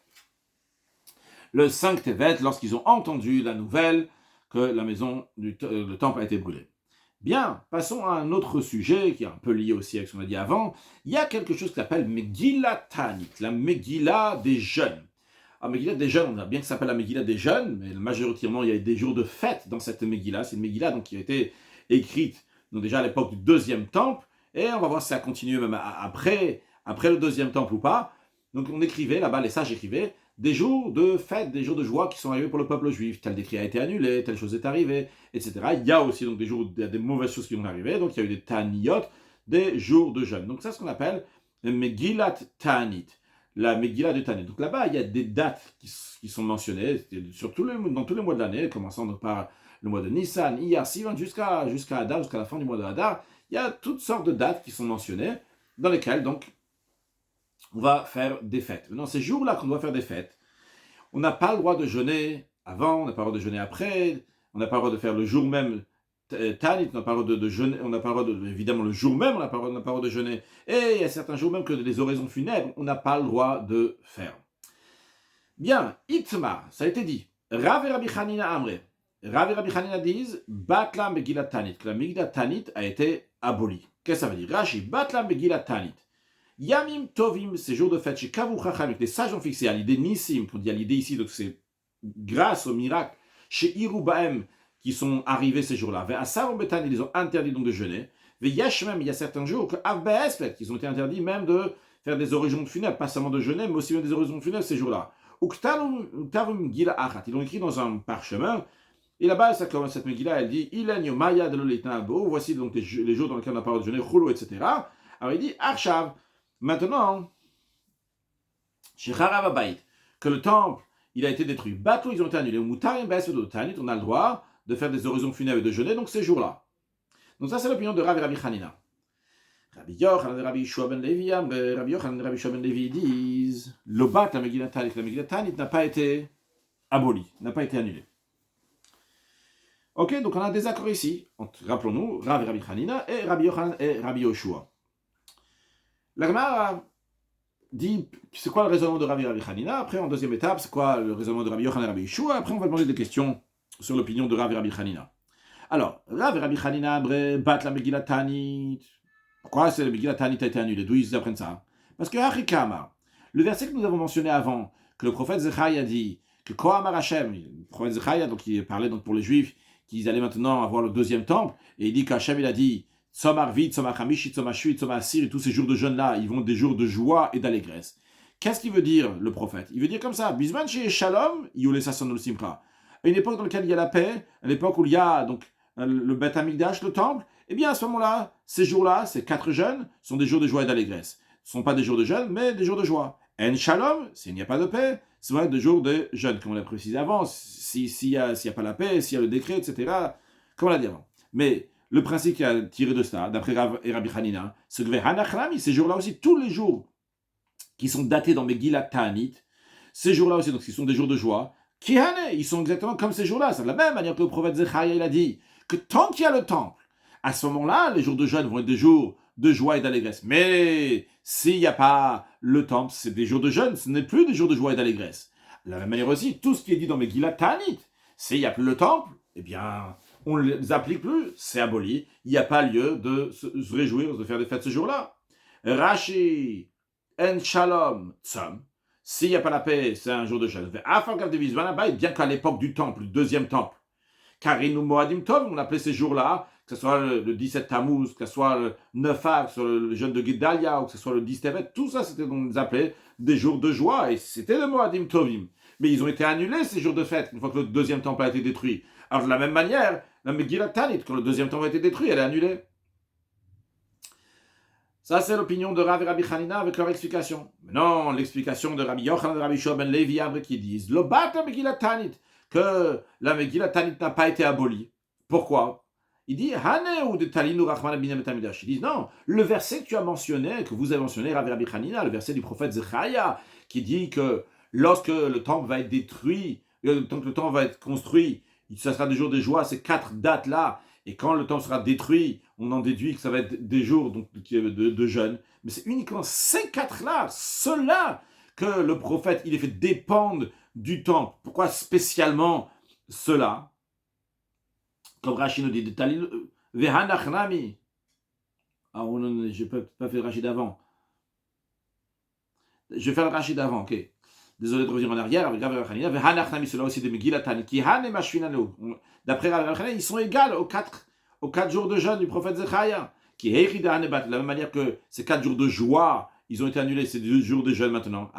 le 5 Tevet, lorsqu'ils ont entendu la nouvelle que la maison, le temple a été brûlé. Bien, passons à un autre sujet qui est un peu lié aussi avec ce qu'on a dit avant. Il y a quelque chose qui s'appelle Megillah Tanit, la Megillah des jeunes. La Megillah des jeunes, on a bien que ça s'appelle la Megillah des jeunes, mais majoritairement il y a des jours de fête dans cette Megillah. C'est une Megillah donc, qui a été écrite donc déjà à l'époque du deuxième temple, et on va voir si ça continue même après le deuxième temple ou pas. Donc on écrivait là-bas, les sages écrivaient des jours de fête, des jours de joie qui sont arrivés pour le peuple juif. Tel décret a été annulé, telle chose est arrivée, etc. Il y a aussi donc des jours où il y a des mauvaises choses qui vont arriver, donc il y a eu des taniyot, des jours de jeûne. Donc ça, c'est ce qu'on appelle le Megillat Tanit, la Megillah de Tanit. Donc là-bas, il y a des dates qui sont mentionnées dans tous les mois de l'année, commençant donc par le mois de Nissan, Iyar, Sivan, jusqu'à Adar, jusqu'à la fin du mois de Adar. Il y a toutes sortes de dates qui sont mentionnées, dans lesquelles donc on va faire des fêtes. Maintenant, ces jours-là qu'on doit faire des fêtes, on n'a pas le droit de jeûner avant, on n'a pas le droit de jeûner après, on n'a pas le droit de faire le jour même Tanit, on n'a pas le droit de jeûner, on n'a pas le droit de, évidemment le jour même, on n'a pas le droit de jeûner, et il y a certains jours même que les oraisons funèbres, on n'a pas le droit de faire. Bien, Itmar, ça a été dit, Rav et Rabbi Hanina Amre, Rav et Rabbi Hanina disent, Batla Megillat Tanit, que la Megillat Tanit a été abolie. Qu'est-ce que ça veut dire? Rashi, Batla Megillat Tanit. Yamim Tovim, ces jours de fête, chez Kavu Chacham, que les sages ont fixé à l'idée Nissim, qu'on dit à l'idée ici, donc c'est grâce au miracle, chez Irubaem, qui sont arrivés ces jours-là. Vers Asar Betan, ils ont interdit donc de jeûner. Vers Yashmem, il y a certains jours, que Avbeesplet, qu'ils ont été interdits même de faire des oraisons funèbres, pas seulement de jeûner, mais aussi même des oraisons funèbres ces jours-là. Uktavum Gila Achat, ils l'ont écrit dans un parchemin. Et là-bas, ça commence cette Megillah, elle dit Ilenyo Maya de l'Olitanabo, voici donc les jours dans lesquels on n'a pas le droit de jeûner, Chulu, etc. Alors il dit Arshav. Maintenant, chez Harababaït, que le temple, il a été détruit. Bateau, ils ont été annulés. On a le droit de faire des oraisons funèbres et de jeûner, donc ces jours-là. Donc ça, c'est l'opinion de Rav et Rabbi Hanina. Rabbi Yochanan et Rabbi Yeshua ben Levi, Rabbi Yochanan et Rabbi Yeshua ben Levi disent, le bat, la Megillah Tanit n'a pas été abolie, n'a pas été annulée. Ok, donc on a un désaccord ici, rappelons-nous, Rav et Rabbi Hanina et Rabbi Yochanan et Rabbi Yeshua. La Gemara dit c'est quoi le raisonnement de Rabbi Hanina. Après, en deuxième étape, c'est quoi le raisonnement de Rabbi Yochanan et Rabbi Yeshua. Après, on va demander des questions sur l'opinion de Rabbi Hanina. Alors, Rabbi Hanina, bat la Megillah Tanit. Pourquoi la Megillah Tanit a été annulée? D'où ils apprennent ça? Parce que Harikama, le verset que nous avons mentionné avant, que le prophète Zechaïa dit que Kohamar Hashem, le prophète Zechaïa, donc il parlait donc pour les Juifs, qu'ils allaient maintenant avoir le deuxième temple, et il dit qu'Hashem il a dit Tzom Arvit, Tzom Achamishi, Tzom Ashui, Tzom Asir, et tous ces jours de jeûne-là, ils vont être des jours de joie et d'allégresse. Qu'est-ce qu'il veut dire, le prophète? Il veut dire comme ça, Bisman chez Shalom, Yule Sasson ol Simcha. À une époque dans laquelle il y a la paix, à l'époque où il y a donc le Beth Amikdash, le temple, eh bien à ce moment-là, ces jours-là, ces 4 jeûnes, sont des jours de joie et d'allégresse. Ce ne sont pas des jours de jeûne, mais des jours de joie. En Shalom, s'il n'y a pas de paix, ce vont être des jours de jeûne, comme on l'a précisé avant, s'il n'y a pas la paix, s'il y a le décret, etc., comme on l'a dit avant. Mais le principe qui a tiré de ça, d'après Rav et Rabbi Hanina, c'est que Hanachlami, ces jours-là aussi, tous les jours qui sont datés dans Megillah Ta'anit, ces jours-là aussi, donc qui sont des jours de joie, Kihane, ils sont exactement comme ces jours-là. C'est de la même manière que le prophète Zechaïa, il a dit que tant qu'il y a le temple, à ce moment-là, les jours de jeûne vont être des jours de joie et d'allégresse. Mais s'il n'y a pas le temple, c'est des jours de jeûne, ce n'est plus des jours de joie et d'allégresse. De la même manière aussi, tout ce qui est dit dans Megillah Ta'anit, s'il n'y a plus le temple, eh bien, on ne les applique plus, c'est aboli. Il n'y a pas lieu de se réjouir, de faire des fêtes ce jour-là. Rashi, en shalom, tzom. S'il n'y a pas la paix, c'est un jour de jeûne. Bien qu'à l'époque du temple, le deuxième temple, Karinu Moadim Tov, on appelait ces jours-là, que ce soit le 17 Tammuz, que ce soit le 9 Av, que ce soit le jeûne de Gedalia, ou que ce soit le 10 Tevet, tout ça, c'était donc, on les appelait des jours de joie, et c'était le Moadim Tovim. Mais ils ont été annulés, ces jours de fête, une fois que le deuxième temple a été détruit. Alors de la même manière, la Megillah Tanit, quand le deuxième temple a été détruit, elle est annulée. Ça, c'est l'opinion de Rav et Rabbi Hanina avec leur explication. Mais non, l'explication de Rabbi Yochanan et Rabbi Shua ben Levi qui disent Lo bata Megillat Tanit, que la Megillat Tanit n'a pas été abolie. Pourquoi? Il dit Hane ou de Talinu Rachman Binem Tamidash. Ils disent non, le verset que tu as mentionné, que vous avez mentionné, Rav et Rabbi Hanina, le verset du prophète Zechariah, qui dit que lorsque le temple va être détruit, tant que le temple va être construit, ça sera des jours de joie, ces 4 dates-là. Et quand le temple sera détruit, on en déduit que ça va être des jours donc, de jeûne. Mais c'est uniquement ces 4-là, ceux-là, que le prophète, il est fait dépendre du temple. Pourquoi spécialement ceux-là? Comme Rachid nous dit, de Talil, Vehanachnami. Ah, je n'ai pas fait le Rachid d'avant. Je vais faire le Rachid d'avant, ok. Désolé de revenir en arrière, avec Rav Hanina, Vehanachnami, cela aussi de Megillat Tani, qui Hane Mashvinanu. D'après Rav Hanina, ils sont égaux aux 4 jours de jeûne du prophète Zechariah. Qui est de la même manière que ces 4 jours de joie, ils ont été annulés, c'est 2 jours de jeûne maintenant.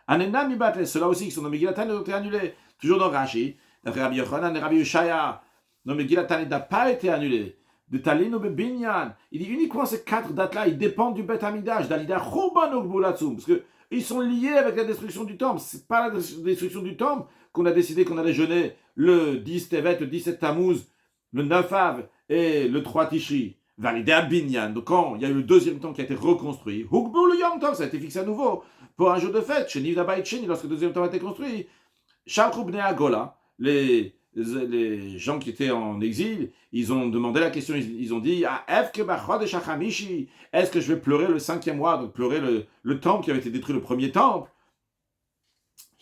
Anena Mibatle, ceux-là aussi qui sont dans Megillat Tani ont été annulés. Toujours dans Rashi, d'après Rabbi Yochanan et Rabbi Ushaya. Non, Megillat Tani n'a pas été annulé. De Talino Bebinyan. Il dit uniquement ces 4 dates-là, ils dépendent du Bet Hamidash, d'Alida Chouban Ogboulatsum. Parce que ils sont liés avec la destruction du temple. C'est pas la destruction du temple qu'on a décidé qu'on allait jeûner le 10 Tevet, le 17 Tammuz, le 9 Av et le 3 Tishri. Validé à Binyan. Donc quand il y a eu le deuxième temple qui a été reconstruit, Hukbul Yom Tov, ça a été fixé à nouveau pour un jour de fête. Chez Niv Dabayit Sheni, lorsque le deuxième temple a été construit. Shalchou Bnei Agola, les gens qui étaient en exil, ils ont demandé la question, ils ont dit est-ce que je vais pleurer le 5e mois, donc pleurer le temple qui avait été détruit, le premier temple,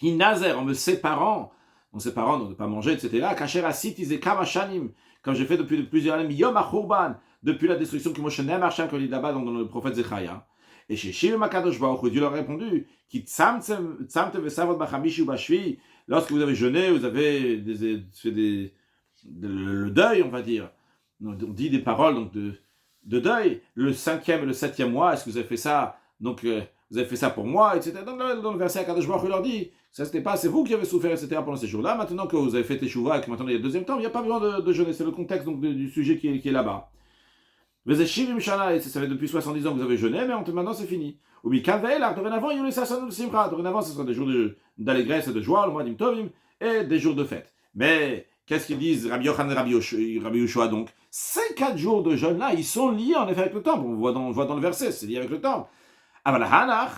Hinazer, en me séparant donc de ne pas manger, etc. Kacher Asiti Zekam Shanim, comme j'ai fait depuis plusieurs années, Yom Achurban, depuis la destruction que Moshe Ne'emar qu'on lit là-bas dans le prophète Zechariah. Et chez Shilem Akadosh Baruch Hu, Dieu leur a répondu Ki tzamtem vesavot bachamishi ubashvi, lorsque vous avez jeûné, vous avez fait le deuil, on va dire. On dit des paroles donc de deuil. Le 5e et le 7e mois, est-ce que vous avez fait ça? Donc, vous avez fait ça pour moi, etc. Donc, dans le verset, Akadosh Baruch Hu leur dit ça, c'était pas, c'est vous qui avez souffert, etc. pendant ces jours-là. Maintenant que vous avez fait Teshuvah et que maintenant il y a le deuxième temps, il n'y a pas besoin de jeûner. C'est le contexte donc, du sujet qui est là-bas. Ça fait depuis 70 ans que vous avez jeûné, mais maintenant c'est fini. Dorénavant, dorénavant, ce sera des jours d'allégresse et de joie, le mois d'Imtovim, et des jours de fête. Mais qu'est-ce qu'ils disent Rabbi Yochanan et Rabbi Ushua donc? Ces 4 jours de jeûne-là, ils sont liés en effet avec le temple. On voit dans le verset, c'est lié avec le temple.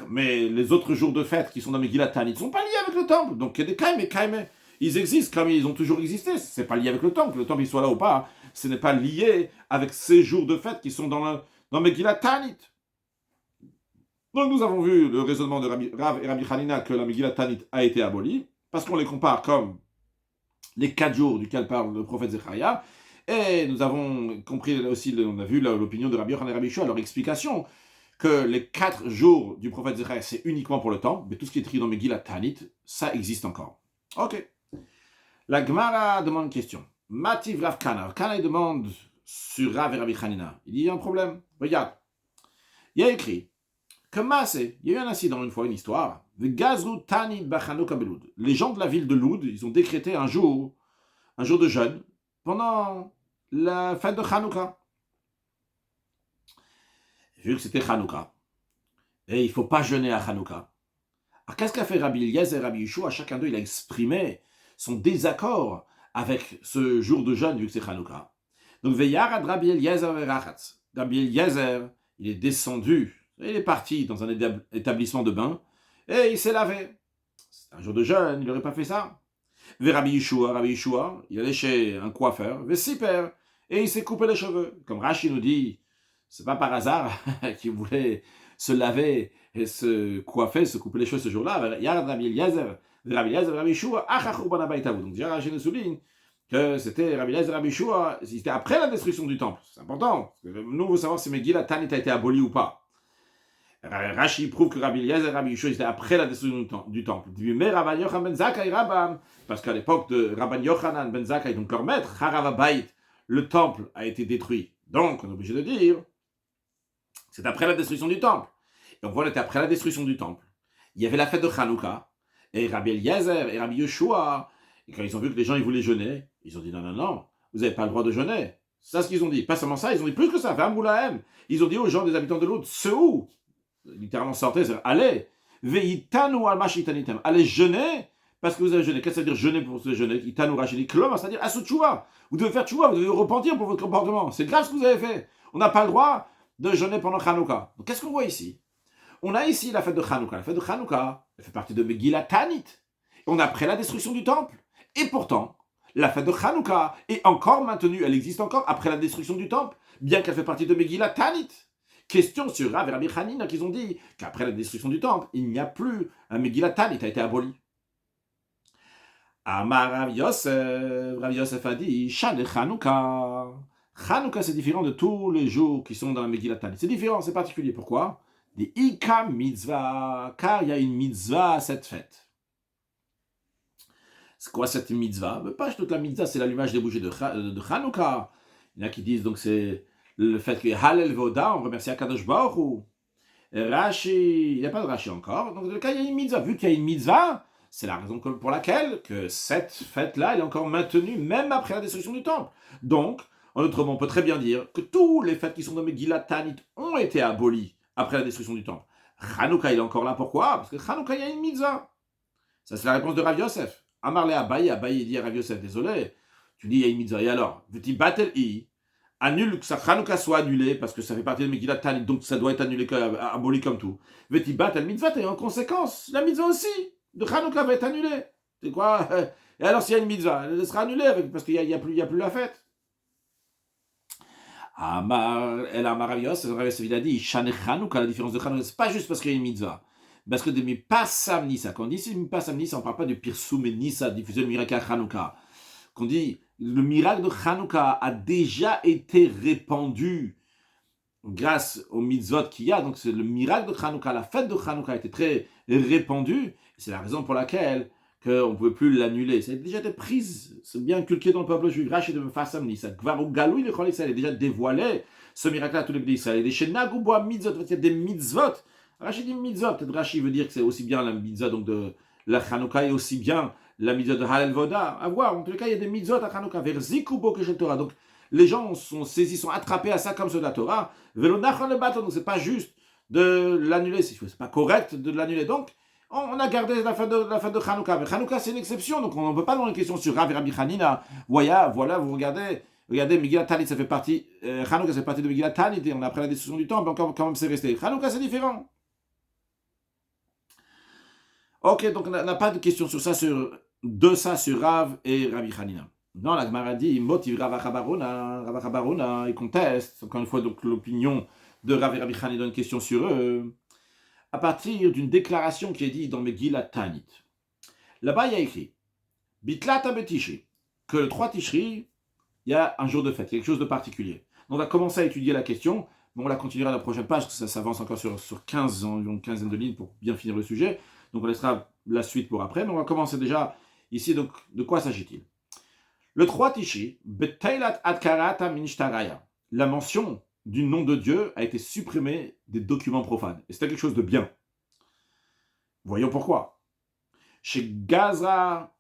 Mais les autres jours de fête qui sont dans Megillat Tani ne sont pas liés avec le temple. Donc ils existent comme ils ont toujours existé. C'est pas lié avec le temple. Que le temple il soit là ou pas, ce n'est pas lié avec ces jours de fête qui sont dans Megillat Tanit. Donc nous avons vu le raisonnement de Rav et Rabbi Hanina que la Megillat Tanit a été abolie, parce qu'on les compare comme les 4 jours duquel parle le prophète Zechariah, et nous avons compris aussi, on a vu l'opinion de Rabbi Yochanan et Rabbi Shua, leur explication, que les 4 jours du prophète Zechariah, c'est uniquement pour le temple, mais tout ce qui est écrit dans Megillat Tanit, ça existe encore. Ok. La Gemara demande une question. Mativ Rav Kana. Kana demande sur Rav et Rabbi Hanina. Il dit, il y a un problème. Regarde. Il y a écrit que Maaseh, il y a eu un incident une fois, une histoire. Gazru Tani Bachanouka Beloud. Les gens de la ville de Loud, ils ont décrété un jour de jeûne pendant la fête de Hanouka. Vu que c'était Hanouka, et il ne faut pas jeûner à Hanouka. Alors qu'est-ce qu'a fait Rabbi Eliezer et Rabbi Yeshua? Chacun d'eux, il a exprimé son désaccord avec ce jour de jeûne, vu que c'est Hanouka. Donc, Veyarad Rabbi Eliezer Verachatz. Rabbi Eliezer, il est descendu, il est parti dans un établissement de bain, et il s'est lavé. C'est un jour de jeûne, il n'aurait pas fait ça. Rabbi Yeshua, il allait chez un coiffeur, Vesiper, et il s'est coupé les cheveux. Comme Rashi nous dit, c'est pas par hasard qu'il voulait se laver et se coiffer, se couper les cheveux ce jour-là. Yard Rabbi Eliezer, Rabbi Yeshua, donc déjà Rashi nous souligne que c'était Rabbi Eliezer, Rabbi Yeshua, c'était après la destruction du temple. C'est important. Parce que nous, on veut savoir si Megillat Tanit a été aboli ou pas. Rashi prouve que Rabbi Eliezer et Rabbi Yeshua c'était après la destruction du temple. Mais Rabban Yochanan ben Zakkai Rabban, parce qu'à l'époque de Rabban Yochanan ben Zakkai, donc leur maître, Haravabayit, le temple a été détruit. Donc, on est obligé de dire, c'est après la destruction du temple. Et on voit que après la destruction du temple, il y avait la fête de Hanouka, et Rabbi Eliezer et Rabbi Yeshua, et quand ils ont vu que les gens ils voulaient jeûner, ils ont dit non, vous n'avez pas le droit de jeûner. C'est ça ce qu'ils ont dit. Pas seulement ça, ils ont dit plus que ça. V'amulahem. Ils ont dit aux gens des habitants de l'autre, où littéralement sortez, c'est allez, veitanu al mashitanitem. Allez jeûner parce que vous avez jeûné. Qu'est-ce que ça veut dire jeûner pour se jeûner? Itanu racheli klom, c'est-à-dire asut tchouva. Vous devez faire tchouva, vous devez repentir pour votre comportement. C'est grave ce que vous avez fait. On n'a pas le droit de jeûner pendant Hanouka. Donc qu'est-ce qu'on voit ici? On a ici la fête de Hanouka. La fête de Hanouka, elle fait partie de Megillat Tanit. On a après la destruction du temple. Et pourtant, la fête de Hanouka est encore maintenue, elle existe encore après la destruction du temple, bien qu'elle fait partie de Megillat Tanit. Question sur Rav et Rabbi Hanina qui ont dit qu'après la destruction du temple, il n'y a plus un Megillat Tanit, a été aboli. Amar Rav Yosef a dit Shane Hanouka. Hanouka c'est différent de tous les jours qui sont dans la Megillat Tanit. C'est différent, c'est particulier. Pourquoi? Des Ika mitzvah, car il y a une mitzvah à cette fête. C'est quoi cette mitzvah? Mais pas toute la mitzvah, c'est l'allumage des bougies de Hanouka. Il y en a qui disent donc c'est le fait que Halel Voda, on remercie Akadosh Baruch Hu. Rashi, il n'y a pas de Rashi encore. Donc dans le cas, il y a une mitzvah. Vu qu'il y a une mitzvah, c'est la raison pour laquelle que cette fête-là, elle est encore maintenue même après la destruction du temple. Donc, en autre mot, on peut très bien dire que tous les fêtes qui sont nommées Megillat Tanit ont été abolies après la destruction du temple. Hanouka, il est encore là. Pourquoi? Parce que Hanouka, il y a une mitzvah. Ça, c'est la réponse de Rav Yosef. Amarle Abaye dit à Rav Yosef, désolé, tu dis il y a une mitzvah. Et alors, V'ti batel i, annule que sa Hanouka soit annulé, parce que ça fait partie de Megillat Tanit, donc ça doit être annulé, aboli comme tout. V'ti batel mitzvah, et en conséquence, la mitzvah aussi de Hanouka va être annulée. C'est quoi? Et alors, s'il y a une mitzvah, elle sera annulée, parce qu'il n'y a plus la fête. Amar, el Amar Rav Yosef, il a dit, Shane Hanouka, la différence de Hanouka, c'est pas juste parce qu'il y a une mitzvah. Parce que de Mipasam Nissa, quand on dit c'est Mipasam Nissa, on ne parle pas de Pirsum et Nissa, diffuser le miracle à Hanouka. Qu'on dit le miracle de Hanouka a déjà été répandu grâce aux mitzvot qu'il y a. Donc c'est le miracle de Hanouka, la fête de Hanouka a été très répandue. C'est la raison pour laquelle on ne pouvait plus l'annuler. Ça a déjà été prise, c'est bien inculqué dans le peuple juif. Rachid de Mipasam Nissa. Gvarou Galoui, le Chol Israël est déjà dévoilé ce miracle à tous les pays d'Israël. Et des Shenagouboa mitzvot, il y a des mitzvot. Rachid dit mitzvah, peut-être Rachid veut dire que c'est aussi bien la mitzvah donc de la Hanouka et aussi bien la mitzvah de Halel Voda. À voir, en tout cas, il y a des mitzvot à Hanouka, vers Zikubo que Torah. Donc, les gens sont saisis, sont attrapés à ça comme ceux de la Torah. Velonachon le bateau, donc c'est pas juste de l'annuler, c'est pas correct de l'annuler. Donc, on a gardé la fin de Hanouka. Mais Hanouka, c'est une exception, donc on ne peut pas demander une question sur Rav et Rabbi Hanina. Voilà, vous regardez, Megillat Tanit, ça fait partie, Hanouka, ça fait partie de Megillat Tanit, et on a après la destruction du temple, encore quand même c'est resté. Hanouka, c'est différent. Ok, donc on n'a pas de question sur ça, sur Rav et Rabbi Hanina. Non, la Gemara dit, motive Rav Achabarona, il conteste, encore une fois, donc l'opinion de Rav et Rabbi Hanina dans une question sur eux, à partir d'une déclaration qui est dite dans Megillat Tanit. Là-bas, il y a écrit, Bitlat Betishri, que le 3 Tishri, il y a un jour de fête, quelque chose de particulier. Donc on va commencer à étudier la question, mais on la continuera à la prochaine page, parce que ça s'avance encore sur 15, environ une quinzaine de lignes pour bien finir le sujet. Donc on laissera la suite pour après, mais on va commencer déjà ici. Donc de quoi s'agit-il? Le 3 Tishi, Beteilat Adkarata Minishtaraya, la mention du nom de Dieu a été supprimée des documents profanes. Et c'était quelque chose de bien. Voyons pourquoi. Chez Gaza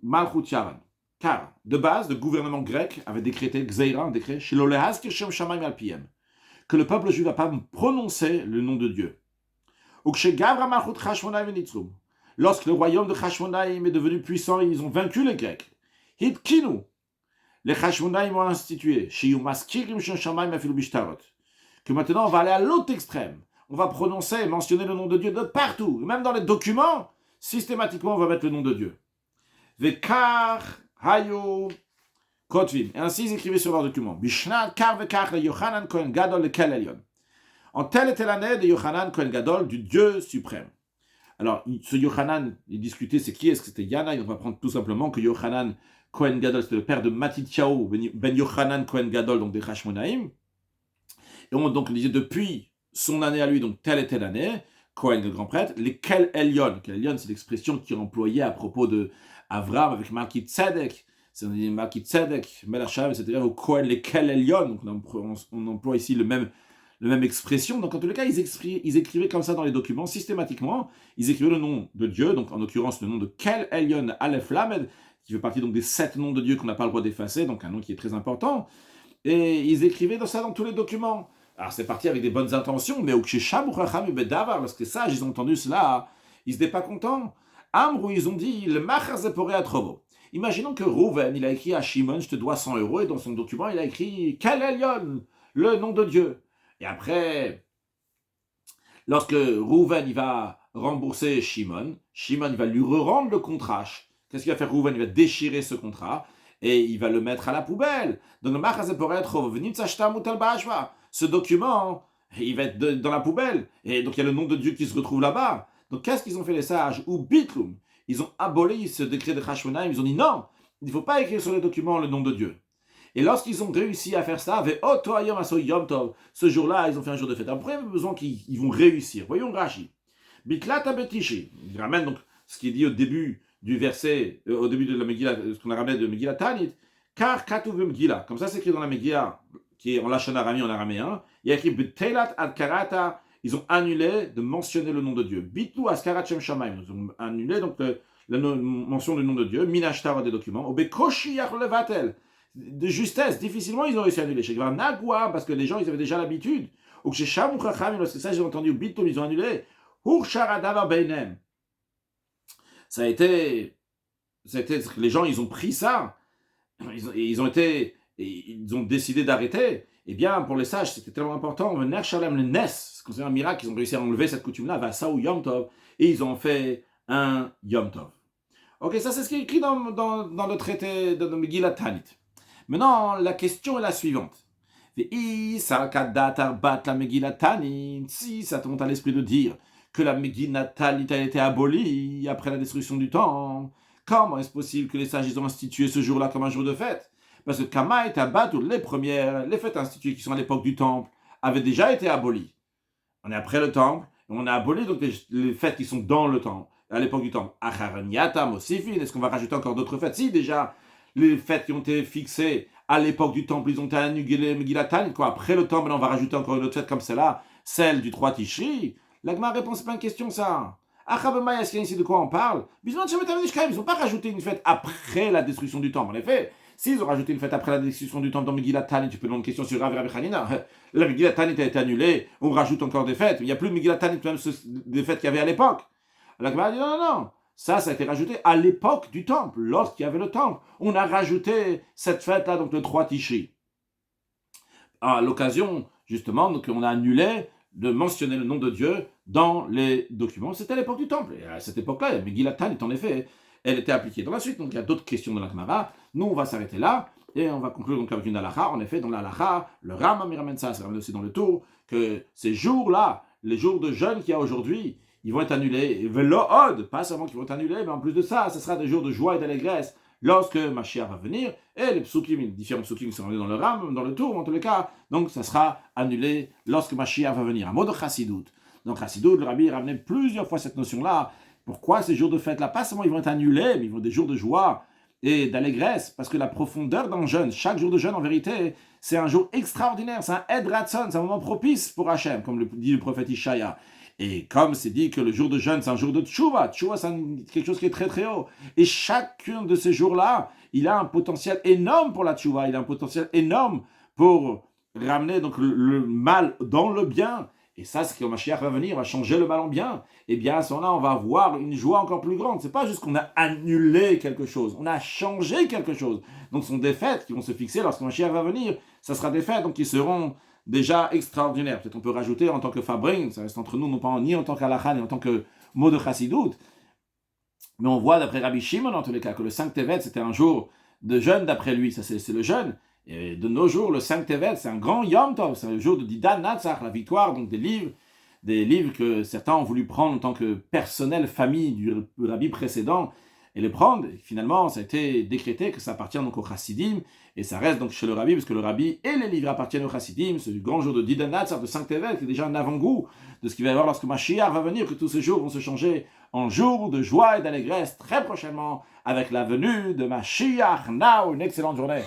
Malchut Yavan, car de base, le gouvernement grec avait décrété Gzeira, un décret, chez Lolehaz Kirshem Shamayim Alpiem, que le peuple juif ne va pas prononcer le nom de Dieu. Lorsque le royaume de Chashmonaïm est devenu puissant, ils ont vaincu les Grecs. Hitkinu, les Chashmonaïm ont institué que maintenant on va aller à l'autre extrême. On va prononcer et mentionner le nom de Dieu de partout. Même dans les documents, systématiquement on va mettre le nom de Dieu. Vekar hayo kotvim. Et ainsi ils écrivaient sur leurs documents. Bishnat kar vekar le Yochanan Kohen Gadol le Kel Elyon. En telle et telle année de Yochanan Kohen Gadol, du Dieu suprême. Alors, ce Yochanan, il discutait, c'est qui? Est-ce que c'était Yana? On va prendre tout simplement que Yochanan Kohen Gadol, c'était le père de Matityahu, ben Yochanan Kohen Gadol, donc des Hashmonaïm. Et on donc disait depuis son année à lui, donc telle et telle année, Kohen, le grand prêtre, les Kel Elyon. Kel Elyon, c'est l'expression qui est employée à propos de Avram avec Malki Tzedek. C'est Malki Tzedek, Melacham, c'est-à-dire au Kohen, les Kel Elyon. Donc on emploie ici le même expression. Donc en tous les cas, ils écrivaient comme ça dans les documents, systématiquement, ils écrivaient le nom de Dieu, donc en l'occurrence le nom de Kel Elyon Aleph Lamed, qui fait partie donc des 7 noms de Dieu qu'on n'a pas le droit d'effacer, donc un nom qui est très important. Et ils écrivaient dans tous les documents. Alors c'est parti avec des bonnes intentions, mais lorsque les sages ils ont entendu cela, ils n'étaient pas contents. Amrou, ils ont dit, le machazepore atrovo. Imaginons que Rouven, il a écrit à Shimon, je te dois 100 euros, et dans son document, il a écrit Kel Elyon, le nom de Dieu. Et après, lorsque Rouven, il va rembourser Shimon, Shimon, il va lui rendre le contrat. Qu'est-ce qu'il va faire Rouven? Il va déchirer ce contrat et il va le mettre à la poubelle. Donc, ce document, il va être dans la poubelle. Et donc, il y a le nom de Dieu qui se retrouve là-bas. Donc, qu'est-ce qu'ils ont fait les sages? Ou Bitlum, ils ont aboli ce décret de Hashmonaïm. Ils ont dit non, il ne faut pas écrire sur les documents le nom de Dieu. Et lorsqu'ils ont réussi à faire ça, ce jour-là, ils ont fait un jour de fête. Après, il y a besoin qu'ils vont réussir. Voyons Rashi. Biklata betishi. Il ramène donc ce qui est dit au début du verset, au début de la Megillah, ce qu'on a ramené de Megillah Tanit, car Katuv Megillah. Comme ça, c'est écrit dans la Megillah, qui est en lachon arami, en araméen. Il y a écrit Betelat ad karata. Ils ont annulé de mentionner le nom de Dieu. Bitu askarat shem shamayim. Ils ont annulé donc la mention du nom de Dieu. Minashtar des documents. Obekoshi yach levatel. De justesse, difficilement ils ont réussi à annuler. Chez Nagua, parce que les gens ils avaient déjà l'habitude. Ou chez Shamu Chacham, lorsque ça j'ai entendu, Bitum, ils ont annulé. Hurcharadava Beinem. Ça a été. Les gens ils ont pris ça. Ils ont décidé d'arrêter. Eh bien, pour les sages, c'était tellement important. Le Ner Shalem, le Nes, c'est considéré un miracle, ils ont réussi à enlever cette coutume-là, Vasaou Yom Tov, et ils ont fait un Yom Tov. Ok, ça c'est ce qui est écrit dans le traité de Megillah Tanit. Maintenant, la question est la suivante. Si ça te monte à l'esprit de dire que la Megillah Tanit a été abolie après la destruction du temple, comment est-ce possible que les sages ils ont institué ce jour-là comme un jour de fête? Parce que Kama et Tabat, les fêtes instituées qui sont à l'époque du temple, avaient déjà été abolies. On est après le temple, et on a aboli donc les fêtes qui sont dans le temple, à l'époque du temple. Est-ce qu'on va rajouter encore d'autres fêtes? Si déjà, les fêtes qui ont été fixées à l'époque du temple, ils ont été annulées Megillah Tanit, quoi. Après le temple, on va rajouter encore une autre fête comme celle-là, celle du 3 Tishri. L'Agma répond, c'est pas une question ça. Achabemaya, est-ce qu'il y a ici de quoi on parle? Ils n'ont pas rajouté une fête après la destruction du temple. En effet, s'ils ont rajouté une fête après la destruction du temple dans Megillah Tanit, tu peux demander une question sur Rav Chanina. La Megillah Tanit a été annulée, on rajoute encore des fêtes. Il n'y a plus de Megillah Tanit, même des fêtes qu'il y avait à l'époque. L'Agma dit non. Ça a été rajouté à l'époque du temple, lorsqu'il y avait le temple. On a rajouté cette fête-là, donc le 3 Tishri. À l'occasion, justement, donc on a annulé de mentionner le nom de Dieu dans les documents. C'était à l'époque du temple. Et à cette époque-là, Megillah Tanit, en effet, elle était appliquée. Dans la suite, donc il y a d'autres questions dans la Gemara. Nous, on va s'arrêter là. Et on va conclure donc avec une halakha. En effet, dans la halakha, le Rambam ramène ça, c'est ramène aussi dans le tour, que ces jours-là, les jours de jeûne qu'il y a aujourd'hui, ils vont être annulés. Velo'od, pas seulement qu'ils vont être annulés, mais en plus de ça, ce sera des jours de joie et d'allégresse lorsque Mashiach va venir. Et les psukim, les différents psukim qui sont ramenés dans le Rambam, dans le tour, en tous les cas, donc ça sera annulé lorsque Mashiach va venir. Un mot de Chassidut. Donc Chassidut, le Rabbi ramenait plusieurs fois cette notion-là. Pourquoi ces jours de fête-là, pas seulement ils vont être annulés, mais ils vont être des jours de joie et d'allégresse, parce que la profondeur d'un jeûne, chaque jour de jeûne en vérité, c'est un jour extraordinaire, c'est un Ed Ratson, c'est un moment propice pour Hachem, comme le dit le prophète Ishaya. Et comme c'est dit que le jour de jeûne, c'est un jour de tchouva, tchouva c'est quelque chose qui est très très haut. Et chacun de ces jours-là, il a un potentiel énorme pour la tchouva, il a un potentiel énorme pour ramener donc le mal dans le bien. Et ça, c'est que le Mashiach va venir, va changer le mal en bien. Et bien à ce moment-là, on va avoir une joie encore plus grande. C'est pas juste qu'on a annulé quelque chose, on a changé quelque chose. Donc ce sont des fêtes qui vont se fixer lorsque le Mashiach va venir. Ça sera des fêtes donc qui seront déjà extraordinaires. Peut-être on peut rajouter en tant que Fabrin, ça reste entre nous, non pas ni en tant qu'Alachan, ni en tant que mot de Chassidut. Mais on voit d'après Rabbi Shimon, en tous les cas, que le 5 Tevet, c'était un jour de jeûne d'après lui. Ça, c'est le jeûne. Et de nos jours, le 5 Tevet, c'est un grand Yom Tov, c'est le jour de Didan Natsach, la victoire, donc des livres que certains ont voulu prendre en tant que personnel, famille du rabbi précédent, et les prendre. Et finalement, ça a été décrété que ça appartient donc au Chassidim, et ça reste donc chez le rabbi, parce que le rabbi et les livres appartiennent au Chassidim. C'est du grand jour de Didan Natsach, de 5 Tevet, qui est déjà un avant-goût de ce qu'il va y avoir lorsque Mashiach va venir, que tous ces jours vont se changer en jours de joie et d'allégresse très prochainement, avec la venue de Mashiach. Now, une excellente journée.